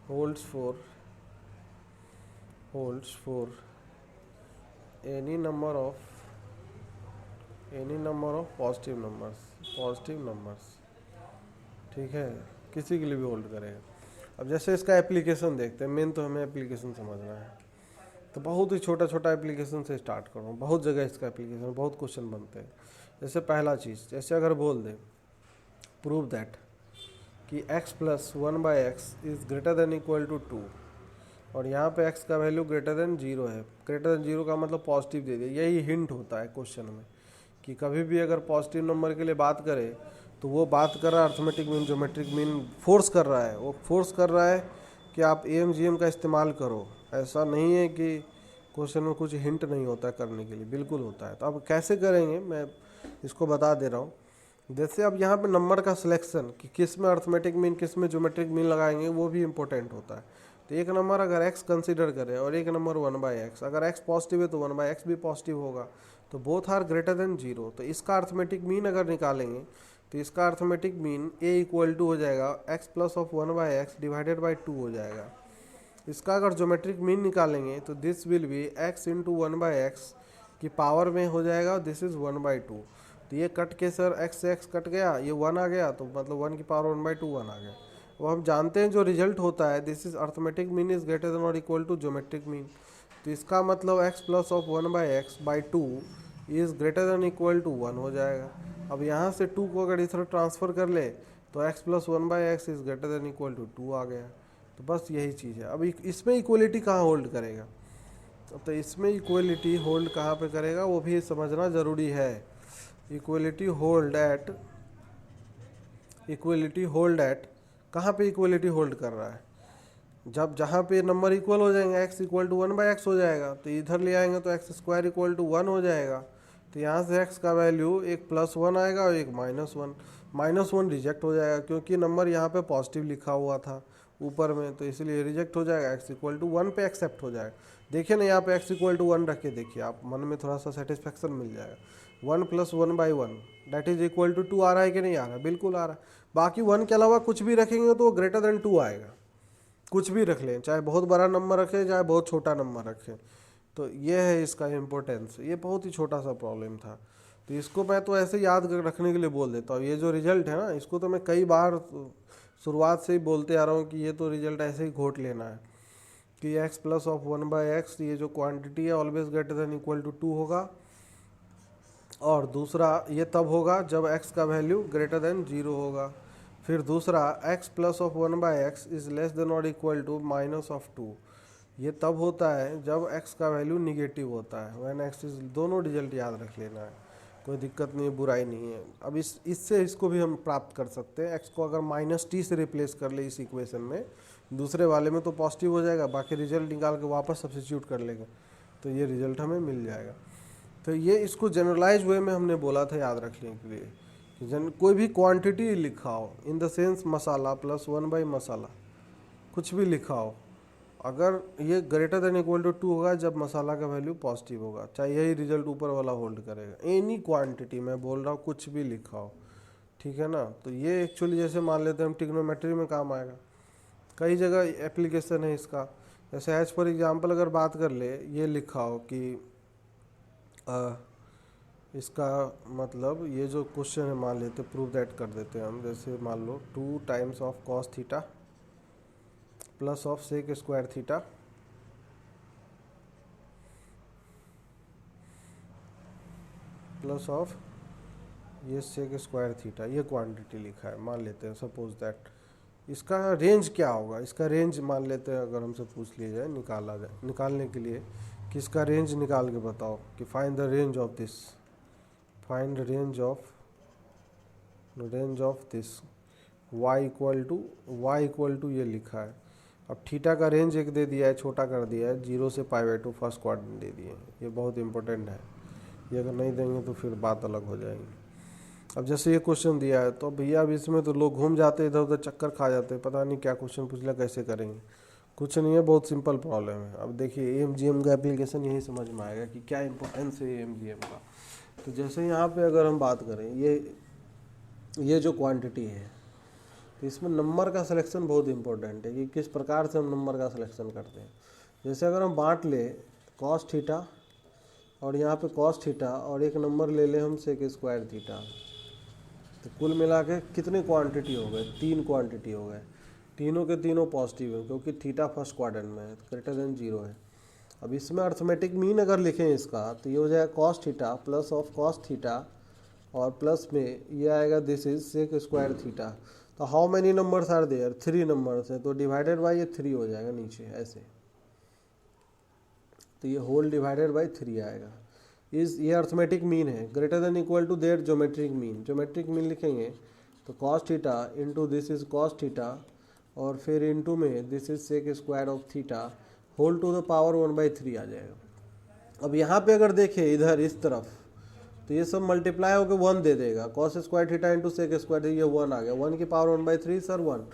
holds for any number of positive numbers, ठीक है, किसी के लिए भी होल्ड करेगा। अब जैसे इसका एप्लीकेशन देखते हैं, मेन तो हमें एप्लीकेशन समझना है। तो बहुत ही छोटा छोटा एप्लीकेशन से स्टार्ट करूँ, बहुत जगह इसका एप्लीकेशन, बहुत क्वेश्चन बनते हैं। जैसे पहला चीज़, जैसे अगर बोल दे प्रूव दैट कि x plus one by x is greater than equal to two, और यहाँ पे x का वैल्यू ग्रेटर देन जीरो है। ग्रेटर देन जीरो का मतलब पॉजिटिव दे दे, यही हिंट होता है क्वेश्चन में कि कभी भी अगर पॉजिटिव नंबर के लिए बात करे तो वो बात कर रहा है arithmetic mean, geometric mean force कर रहा है, वो फोर्स कर रहा है कि आप AMGM का इस्तेमाल करो। ऐसा नहीं है कि क्वेश्चन में कुछ हिंट नहीं होता है करने के लिए, बिल्कुल होता है। तो अब कैसे करेंगे मैं इसको बता दे रहा हूँ। जैसे अब यहाँ पे नंबर का सिलेक्शन कि किस में अर्थमेटिक मीन किस में ज्योमेट्रिक मीन लगाएंगे वो भी इंपॉर्टेंट होता है। तो एक नंबर अगर x कंसीडर करें और एक नंबर 1/x, अगर x पॉजिटिव है तो 1/x भी पॉजिटिव होगा, तो बोथ आर ग्रेटर देन 0। तो इसका अर्थमेटिक मीन अगर निकालेंगे तो इसका arithmetic mean a equal to हो जाएगा x plus of 1/x divided by 2 हो जाएगा। इसका अगर ज्योमेट्रिक मीन निकालेंगे तो this will be x into 1/x की पावर में हो जाएगा, दिस इज़ 1/2। तो ये कट के सर x से x कट गया, ये 1 आ गया, तो मतलब 1 की पावर 1/2 1 आ गया। वो हम जानते हैं जो रिजल्ट होता है this is arithmetic mean is greater than और इक्वल टू ज्योमेट्रिक मीन। तो इसका मतलब x plus of 1/x by 2 is greater than equal to 1 हो जाएगा। अब यहाँ से 2 को अगर इस तरह ट्रांसफर कर ले तो x plus 1/x is greater than equal to 2 आ गया। तो बस यही चीज़ है। अब इसमें इक्वलिटी कहाँ होल्ड करेगा, तो इसमें इक्वलिटी होल्ड कहाँ पे करेगा वो भी समझना ज़रूरी है। इक्वलिटी होल्ड एट कहाँ पे इक्वलिटी होल्ड कर रहा है, जब जहाँ पे नंबर इक्वल हो जाएंगे x इक्वल टू 1/x हो जाएगा, तो इधर ले आएंगे तो x स्क्वायर इक्वल टू 1 हो जाएगा। तो यहाँ से x का वैल्यू एक +1 आएगा और एक -1। -1 रिजेक्ट हो जाएगा क्योंकि नंबर यहाँ पे पॉजिटिव लिखा हुआ था ऊपर में, तो इसलिए रिजेक्ट हो जाएगा। x इक्वल टू 1 पे एक्सेप्ट हो जाएगा। देखिए ना यहाँ पे x इक्वल टू 1 रख के देखिए, आप मन में थोड़ा सा सेटिस्फेक्शन मिल जाएगा। 1 plus 1/1 that is equal to 2 आ रहा है कि नहीं आ रहा है, बिल्कुल आ रहा है। बाकी 1 के अलावा कुछ भी रखेंगे तो वो ग्रेटर देन 2 आएगा। कुछ भी रख लें, चाहे बहुत बड़ा नंबर रखें चाहे बहुत छोटा नंबर रखें। तो ये है इसका इम्पोर्टेंस। ये बहुत ही छोटा सा प्रॉब्लम था, तो इसको मैं तो ऐसे याद रखने के लिए बोल देता हूँ। ये जो रिजल्ट है ना, इसको तो मैं कई बार शुरुआत से ही बोलते आ रहा हूँ कि ये तो रिजल्ट ऐसे ही घोट लेना है कि x प्लस ऑफ 1/x ये जो क्वांटिटी है always greater than equal to 2 होगा। और दूसरा ये तब होगा जब x का वैल्यू ग्रेटर देन 0 होगा। फिर दूसरा x plus of 1/x is less than और इक्वल टू माइनस ऑफ 2, ये तब होता है जब x का वैल्यू निगेटिव होता है। व्हेन x इज, दोनों रिजल्ट याद रख लेना है, कोई दिक्कत नहीं है, बुराई नहीं है। अब इससे इसको भी हम प्राप्त कर सकते हैं। x को अगर -t से रिप्लेस कर ले इस इक्वेशन में, दूसरे वाले में तो पॉजिटिव हो जाएगा, बाकी रिजल्ट निकाल के वापस सब्स्टिट्यूट कर लेगा तो ये रिजल्ट हमें मिल जाएगा। तो ये इसको जनरलाइज वे में हमने बोला था याद रखने के लिए कि कोई भी क्वांटिटी लिखा हो, in the sense masala plus 1 मसाला, कुछ भी लिखा हो, अगर ये ग्रेटर देन इक्वल टू 2 होगा जब मसाला का वैल्यू पॉजिटिव होगा, चाहे यही रिजल्ट ऊपर वाला होल्ड करेगा। एनी क्वांटिटी मैं बोल रहा हूँ, कुछ भी लिखा हो, ठीक है ना। तो ये एक्चुअली जैसे मान लेते हैं हम ट्रिग्नोमेट्री में काम आएगा, कई जगह एप्लीकेशन है इसका। जैसे एज फॉर एग्जांपल अगर बात कर ले, ये लिखा हो कि इसका मतलब ये जो क्वेश्चन है मान लेते प्रूव दैट कर देते हैं हम। जैसे मान लो 2 times of cos theta plus of sec square theta plus of ये सेक स्क्वायर थीटा, ये क्वांटिटी लिखा है मान लेते हैं। सपोज दैट इसका रेंज क्या होगा, इसका रेंज मान लेते हैं अगर हमसे पूछ लिया जाए, निकालने के लिए कि इसका रेंज निकाल के बताओ कि find the range of this, find range of this y equal to ये लिखा है। अब थीटा का रेंज एक दे दिया है, छोटा कर दिया है, 0 से π/2 फर्स्ट क्वाड्रेंट दे दिए। ये बहुत इंपॉर्टेंट है, ये अगर नहीं देंगे तो फिर बात अलग हो जाएगी। अब जैसे ये क्वेश्चन दिया है तो भैया अब इसमें तो लोग घूम जाते, इधर उधर चक्कर खा जाते, पता नहीं क्या क्वेश्चन पूछ लिया, कैसे करेंगे। कुछ नहीं है, बहुत सिंपल प्रॉब्लम है। अब देखिए AMGM का एप्लीकेशन यही समझ में आएगा कि क्या इंपॉर्टेंस है AMGM का। तो जैसे यहाँ पे अगर हम बात करें, ये जो क्वांटिटी है, तो इसमें नंबर का सिलेक्शन बहुत इंपॉर्टेंट है कि किस प्रकार से हम नंबर का सिलेक्शन करते हैं। जैसे अगर हम बांट ले कॉस थीटा और यहाँ पे कॉस थीटा और एक नंबर ले लें हम सेक स्क्वायर थीटा, तो कुल मिला के कितने क्वांटिटी हो गए, 3 क्वांटिटी हो गए। तीनों के तीनों पॉजिटिव है क्योंकि थीटा फर्स्ट क्वाड्रेंट में है, ग्रेटर देन 0 है। अब इसमें अर्थमेटिक मीन अगर लिखें इसका तो ये हो जाएगा cos theta plus of cos theta और प्लस में ये आएगा this is sec square theta. तो how many numbers are there, 3 numbers है, तो डिवाइडेड बाय ये 3 हो जाएगा नीचे ऐसे। तो ये होल डिवाइडेड बाय 3 आएगा। ये अर्थमेटिक मीन है, greater than equal to their geometric mean. Geometric mean लिखेंगे तो cos theta into this is cos theta और फिर इंटू में this is sec square of theta whole to the power 1/3 आ जाएगा। अब यहाँ पे अगर देखें इधर इस तरफ, तो ये सब मल्टीप्लाई होकर 1 दे देगा, cos square theta into sec square, ये 1 आ गया, 1 की पावर 1/3 सर 1,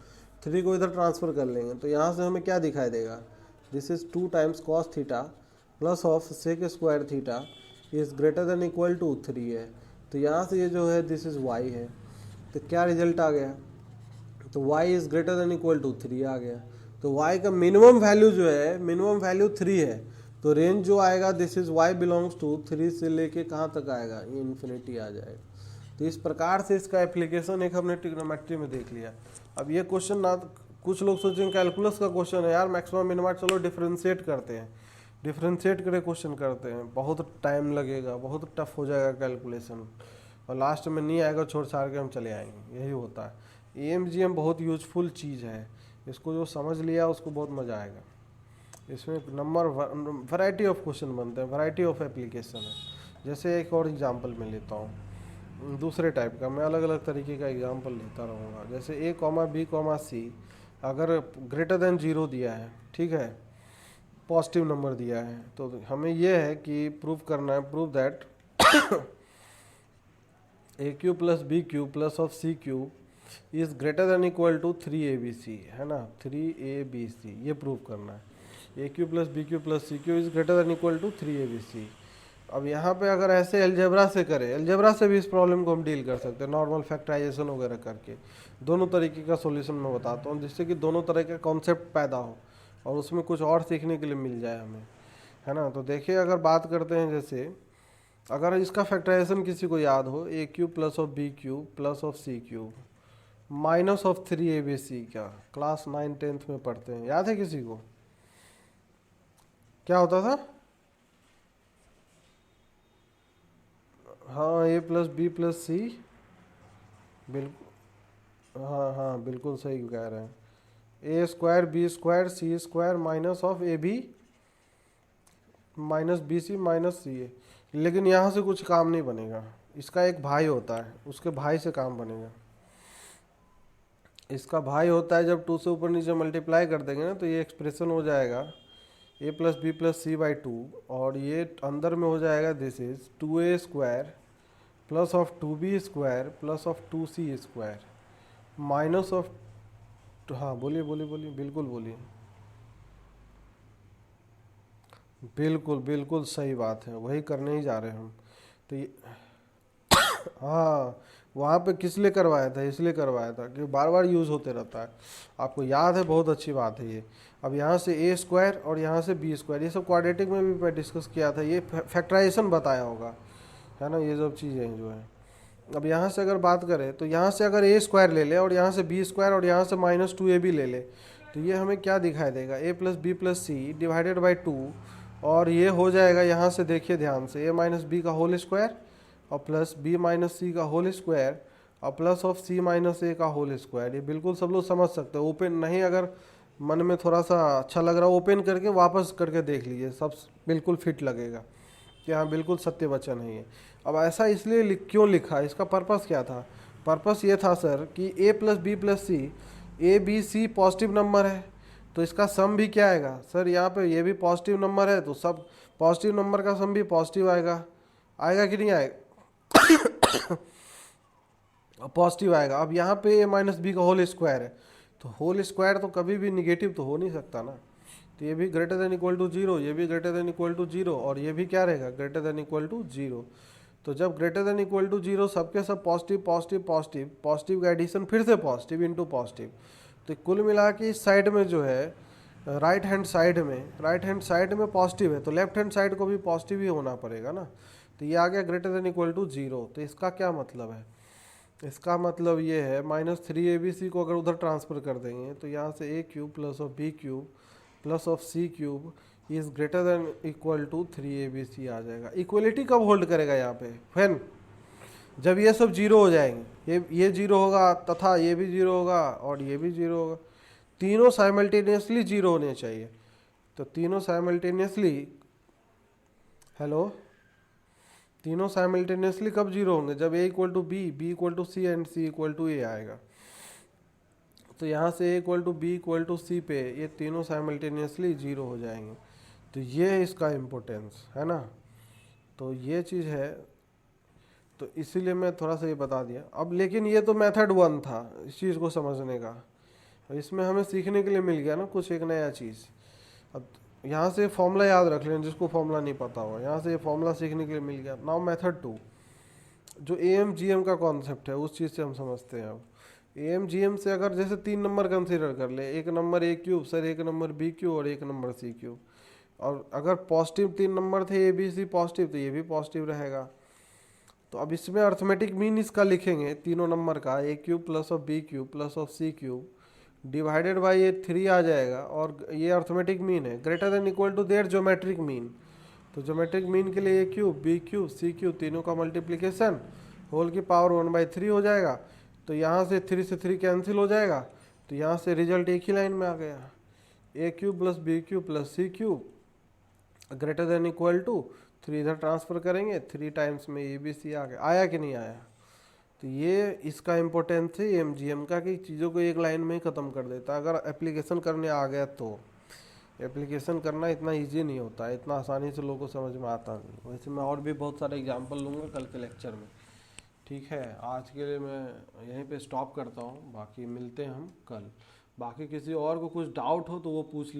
3 को इधर ट्रांसफर कर लेंगे तो यहाँ से हमें क्या दिखाई देगा, this is 2 times cos theta plus of sec square theta is greater than equal to 3 है। तो यहाँ से ये जो है दिस इज वाई है, तो क्या रिजल्ट आ गया, तो y is greater than equal to 3 आ गया। तो y का मिनिमम वैल्यू जो है, मिनिमम वैल्यू 3 है, तो रेंज जो आएगा this is y belongs to 3 से लेके कहाँ तक आएगा, ये इन्फिनिटी आ जाएगा। तो इस प्रकार से इसका एप्लीकेशन एक हमने ट्रिग्नोमेट्री में देख लिया। अब ये क्वेश्चन ना, कुछ लोग सोचेंगे कैलकुलस का क्वेश्चन है यार, मैक्सिमम मिनिमम, चलो डिफ्रेंशिएट करते हैं, डिफ्रेंशिएट करे क्वेश्चन करते हैं, बहुत टाइम लगेगा, बहुत टफ हो जाएगा कैलकुलेशन, और लास्ट में नहीं आएगा, छोड़ छाड़ के हम चले आएंगे, यही होता है। AMGM बहुत यूजफुल चीज़ है, इसको जो समझ लिया उसको बहुत मज़ा आएगा। इसमें नंबर वैरायटी ऑफ क्वेश्चन बनते हैं, वैरायटी ऑफ एप्लीकेशन है। जैसे एक और एग्जांपल मैं लेता हूँ दूसरे टाइप का, मैं अलग अलग तरीके का एग्जांपल लेता रहूँगा। जैसे A, B, अगर ग्रेटर देन 0 दिया है, ठीक है, पॉजिटिव नंबर दिया है, तो हमें यह है कि प्रूव करना है, prove that A³ + B³ plus of C³ is greater than equal to 3ABC, है ना, 3ABC, ये प्रूव करना है। A³ + B³ + C³ is greater than equal to 3ABC। अब यहाँ पे अगर ऐसे अलजेब्रा से करें, अलजेब्रा से भी इस प्रॉब्लम को हम डील कर सकते हैं, नॉर्मल फैक्टराइजेशन वगैरह करके। दोनों तरीके का सॉल्यूशन मैं बताता हूँ, जिससे कि दोनों तरह का कॉन्सेप्ट पैदा हो और उसमें कुछ और सीखने के लिए मिल जाए हमें, है ना। तो देखिए, अगर बात करते हैं, जैसे अगर इसका फैक्टराइजेशन किसी को याद हो, A³ plus of B³ plus of C³ minus of 3ABC का क्लास 9-10th में पढ़ते हैं, याद है किसी को, क्या होता था? हाँ, A + B + C, बिल्कुल, हाँ बिल्कुल सही कह रहे हैं, A² B² C² minus of AB minus BC minus CA। लेकिन यहाँ से कुछ काम नहीं बनेगा, इसका एक भाई होता है, उसके भाई से काम बनेगा। इसका भाई होता है, जब 2 से ऊपर नीचे मल्टीप्लाई कर देंगे ना, तो ये एक्सप्रेशन हो जाएगा A + B + C/2, और ये अंदर में हो जाएगा this is 2A² plus of 2B² plus of 2C² minus of, हाँ बोलिए बोलिए बोलिए, बिल्कुल बोलिए, बिल्कुल बिल्कुल सही बात है, वही करने ही जा रहे हैं हम। तो ये हाँ, वहाँ पे किस लिए करवाया था, इसलिए करवाया था कि बार बार यूज़ होते रहता है, आपको याद है, बहुत अच्छी बात है ये। अब यहाँ से A² और यहाँ से B², ये सब क्वाड्रेटिक में भी मैं डिस्कस किया था, ये फैक्टराइजेशन बताया होगा, है ना, ये सब चीज़ें जो है। अब यहाँ से अगर बात करें, तो यहाँ से अगर A² ले ले और यहाँ से B² और यहाँ से -2AB ले ले, तो ये हमें क्या दिखाई देगा, A + B + C divided by 2, और ये हो जाएगा, यहाँ से देखिए ध्यान से, A - B का होल स्क्वायर और प्लस B - C का होल स्क्वायर और प्लस ऑफ C - A का होल स्क्वायर। ये बिल्कुल सब लोग समझ सकते हैं, ओपन नहीं, अगर मन में थोड़ा सा अच्छा लग रहा है, ओपन करके वापस करके देख लीजिए, सब बिल्कुल फिट लगेगा कि हाँ बिल्कुल सत्य वचन है ये। अब ऐसा इसलिए क्यों लिखा, इसका पर्पस क्या था? पर्पस ये था सर कि A + B + C, A B C positive number है, तो इसका सम भी क्या आएगा सर, यहाँ पे ये भी पॉजिटिव नंबर है, तो सब पॉजिटिव नंबर का सम भी पॉजिटिव आएगा, आएगा कि नहीं आएगा? पॉजिटिव आएगा। अब यहाँ पे A - B का होल स्क्वायर है, तो होल स्क्वायर तो कभी भी निगेटिव तो हो नहीं सकता ना, तो ये भी ग्रेटर देन इक्वल टू 0, ये भी ग्रेटर देन इक्वल टू 0, और ये भी क्या रहेगा, ग्रेटर देन इक्वल टू 0। तो जब ग्रेटर देन इक्वल टू 0, सबके सब पॉजिटिव पॉजिटिव पॉजिटिव, पॉजिटिव का एडिशन फिर से पॉजिटिव इंटू पॉजिटिव, तो कुल मिला के इस साइड में जो है, राइट हैंड साइड में पॉजिटिव है, तो लेफ्ट हैंड साइड को भी पॉजिटिव ही होना पड़ेगा ना। तो ये आ गया ग्रेटर देन इक्वल टू 0। तो इसका क्या मतलब है, इसका मतलब ये है -3ABC को अगर उधर ट्रांसफ़र कर देंगे, तो यहाँ से A³ plus of B³ plus of C³ is greater than equal to 3ABC आ जाएगा। इक्वलिटी कब होल्ड करेगा यहाँ पे, व्हेन, जब ये सब जीरो हो जाएंगे, ये जीरो होगा तथा ये भी जीरो होगा और ये भी जीरो होगा, तीनों साइमल्टेनियसली जीरो होने चाहिए। तो तीनों साइमल्टेनियसली, हेलो, तीनों साइमल्टेनियसली कब जीरो होंगे, जब A = B, B = C and C = A आएगा। तो यहाँ से A = B = C पे ये तीनों साइमल्टेनियसली जीरो हो जाएंगे। तो ये है इसका इम्पोर्टेंस, है ना। तो ये चीज़ है, तो इसीलिए मैं थोड़ा सा ये बता दिया। अब लेकिन ये तो मेथड 1 था इस चीज़ को समझने का, इसमें हमें सीखने के लिए मिल गया ना कुछ एक नया चीज़। अब यहाँ से फॉर्मूला याद रख लें जिसको फॉर्मूला नहीं पता हो, यहाँ से ये फॉर्मूला सीखने के लिए मिल गया। नाउ मेथड 2, जो AMGM का कॉन्सेप्ट है उस चीज़ से हम समझते हैं। अब AMGM से अगर जैसे 3 नंबर कंसीडर कर ले, एक नंबर A³ सर, एक नंबर B³ और एक नंबर C³, और अगर पॉजिटिव 3 नंबर थे ABC पॉजिटिव, तो ये भी पॉजिटिव रहेगा। तो अब इसमें अर्थमेटिक मीन इसका लिखेंगे तीनों नंबर का, A³ plus of B³ plus of C³ divided by ये 3 आ जाएगा, और ये अर्थमेटिक मीन है greater than equal to their geometric mean. तो ज्योमेट्रिक मीन के लिए A³ B³ C³ तीनों का मल्टीप्लिकेशन होल की पावर 1/3 हो जाएगा। तो यहाँ से 3 से 3 कैंसिल हो जाएगा, तो यहाँ से रिजल्ट एक ही लाइन में आ गया, A³ plus B³ plus C³ greater than equal to 3 इधर ट्रांसफर करेंगे, 3 टाइम्स में ABC आ गया। आया कि नहीं आया। तो ये इसका इम्पोर्टेंस है AMGM का, कि चीज़ों को एक लाइन में ही ख़त्म कर देता है। अगर एप्लीकेशन करने आ गया तो एप्लीकेशन करना इतना इजी नहीं होता है, इतना आसानी से लोगों को समझ में आता नहीं। वैसे मैं और भी बहुत सारे एग्जांपल लूँगा कल के लेक्चर में। ठीक है, आज के लिए मैं यहीं पे स्टॉप करता हूँ, बाकी मिलते हैं हम कल। बाकी किसी और को कुछ डाउट हो तो वो पूछ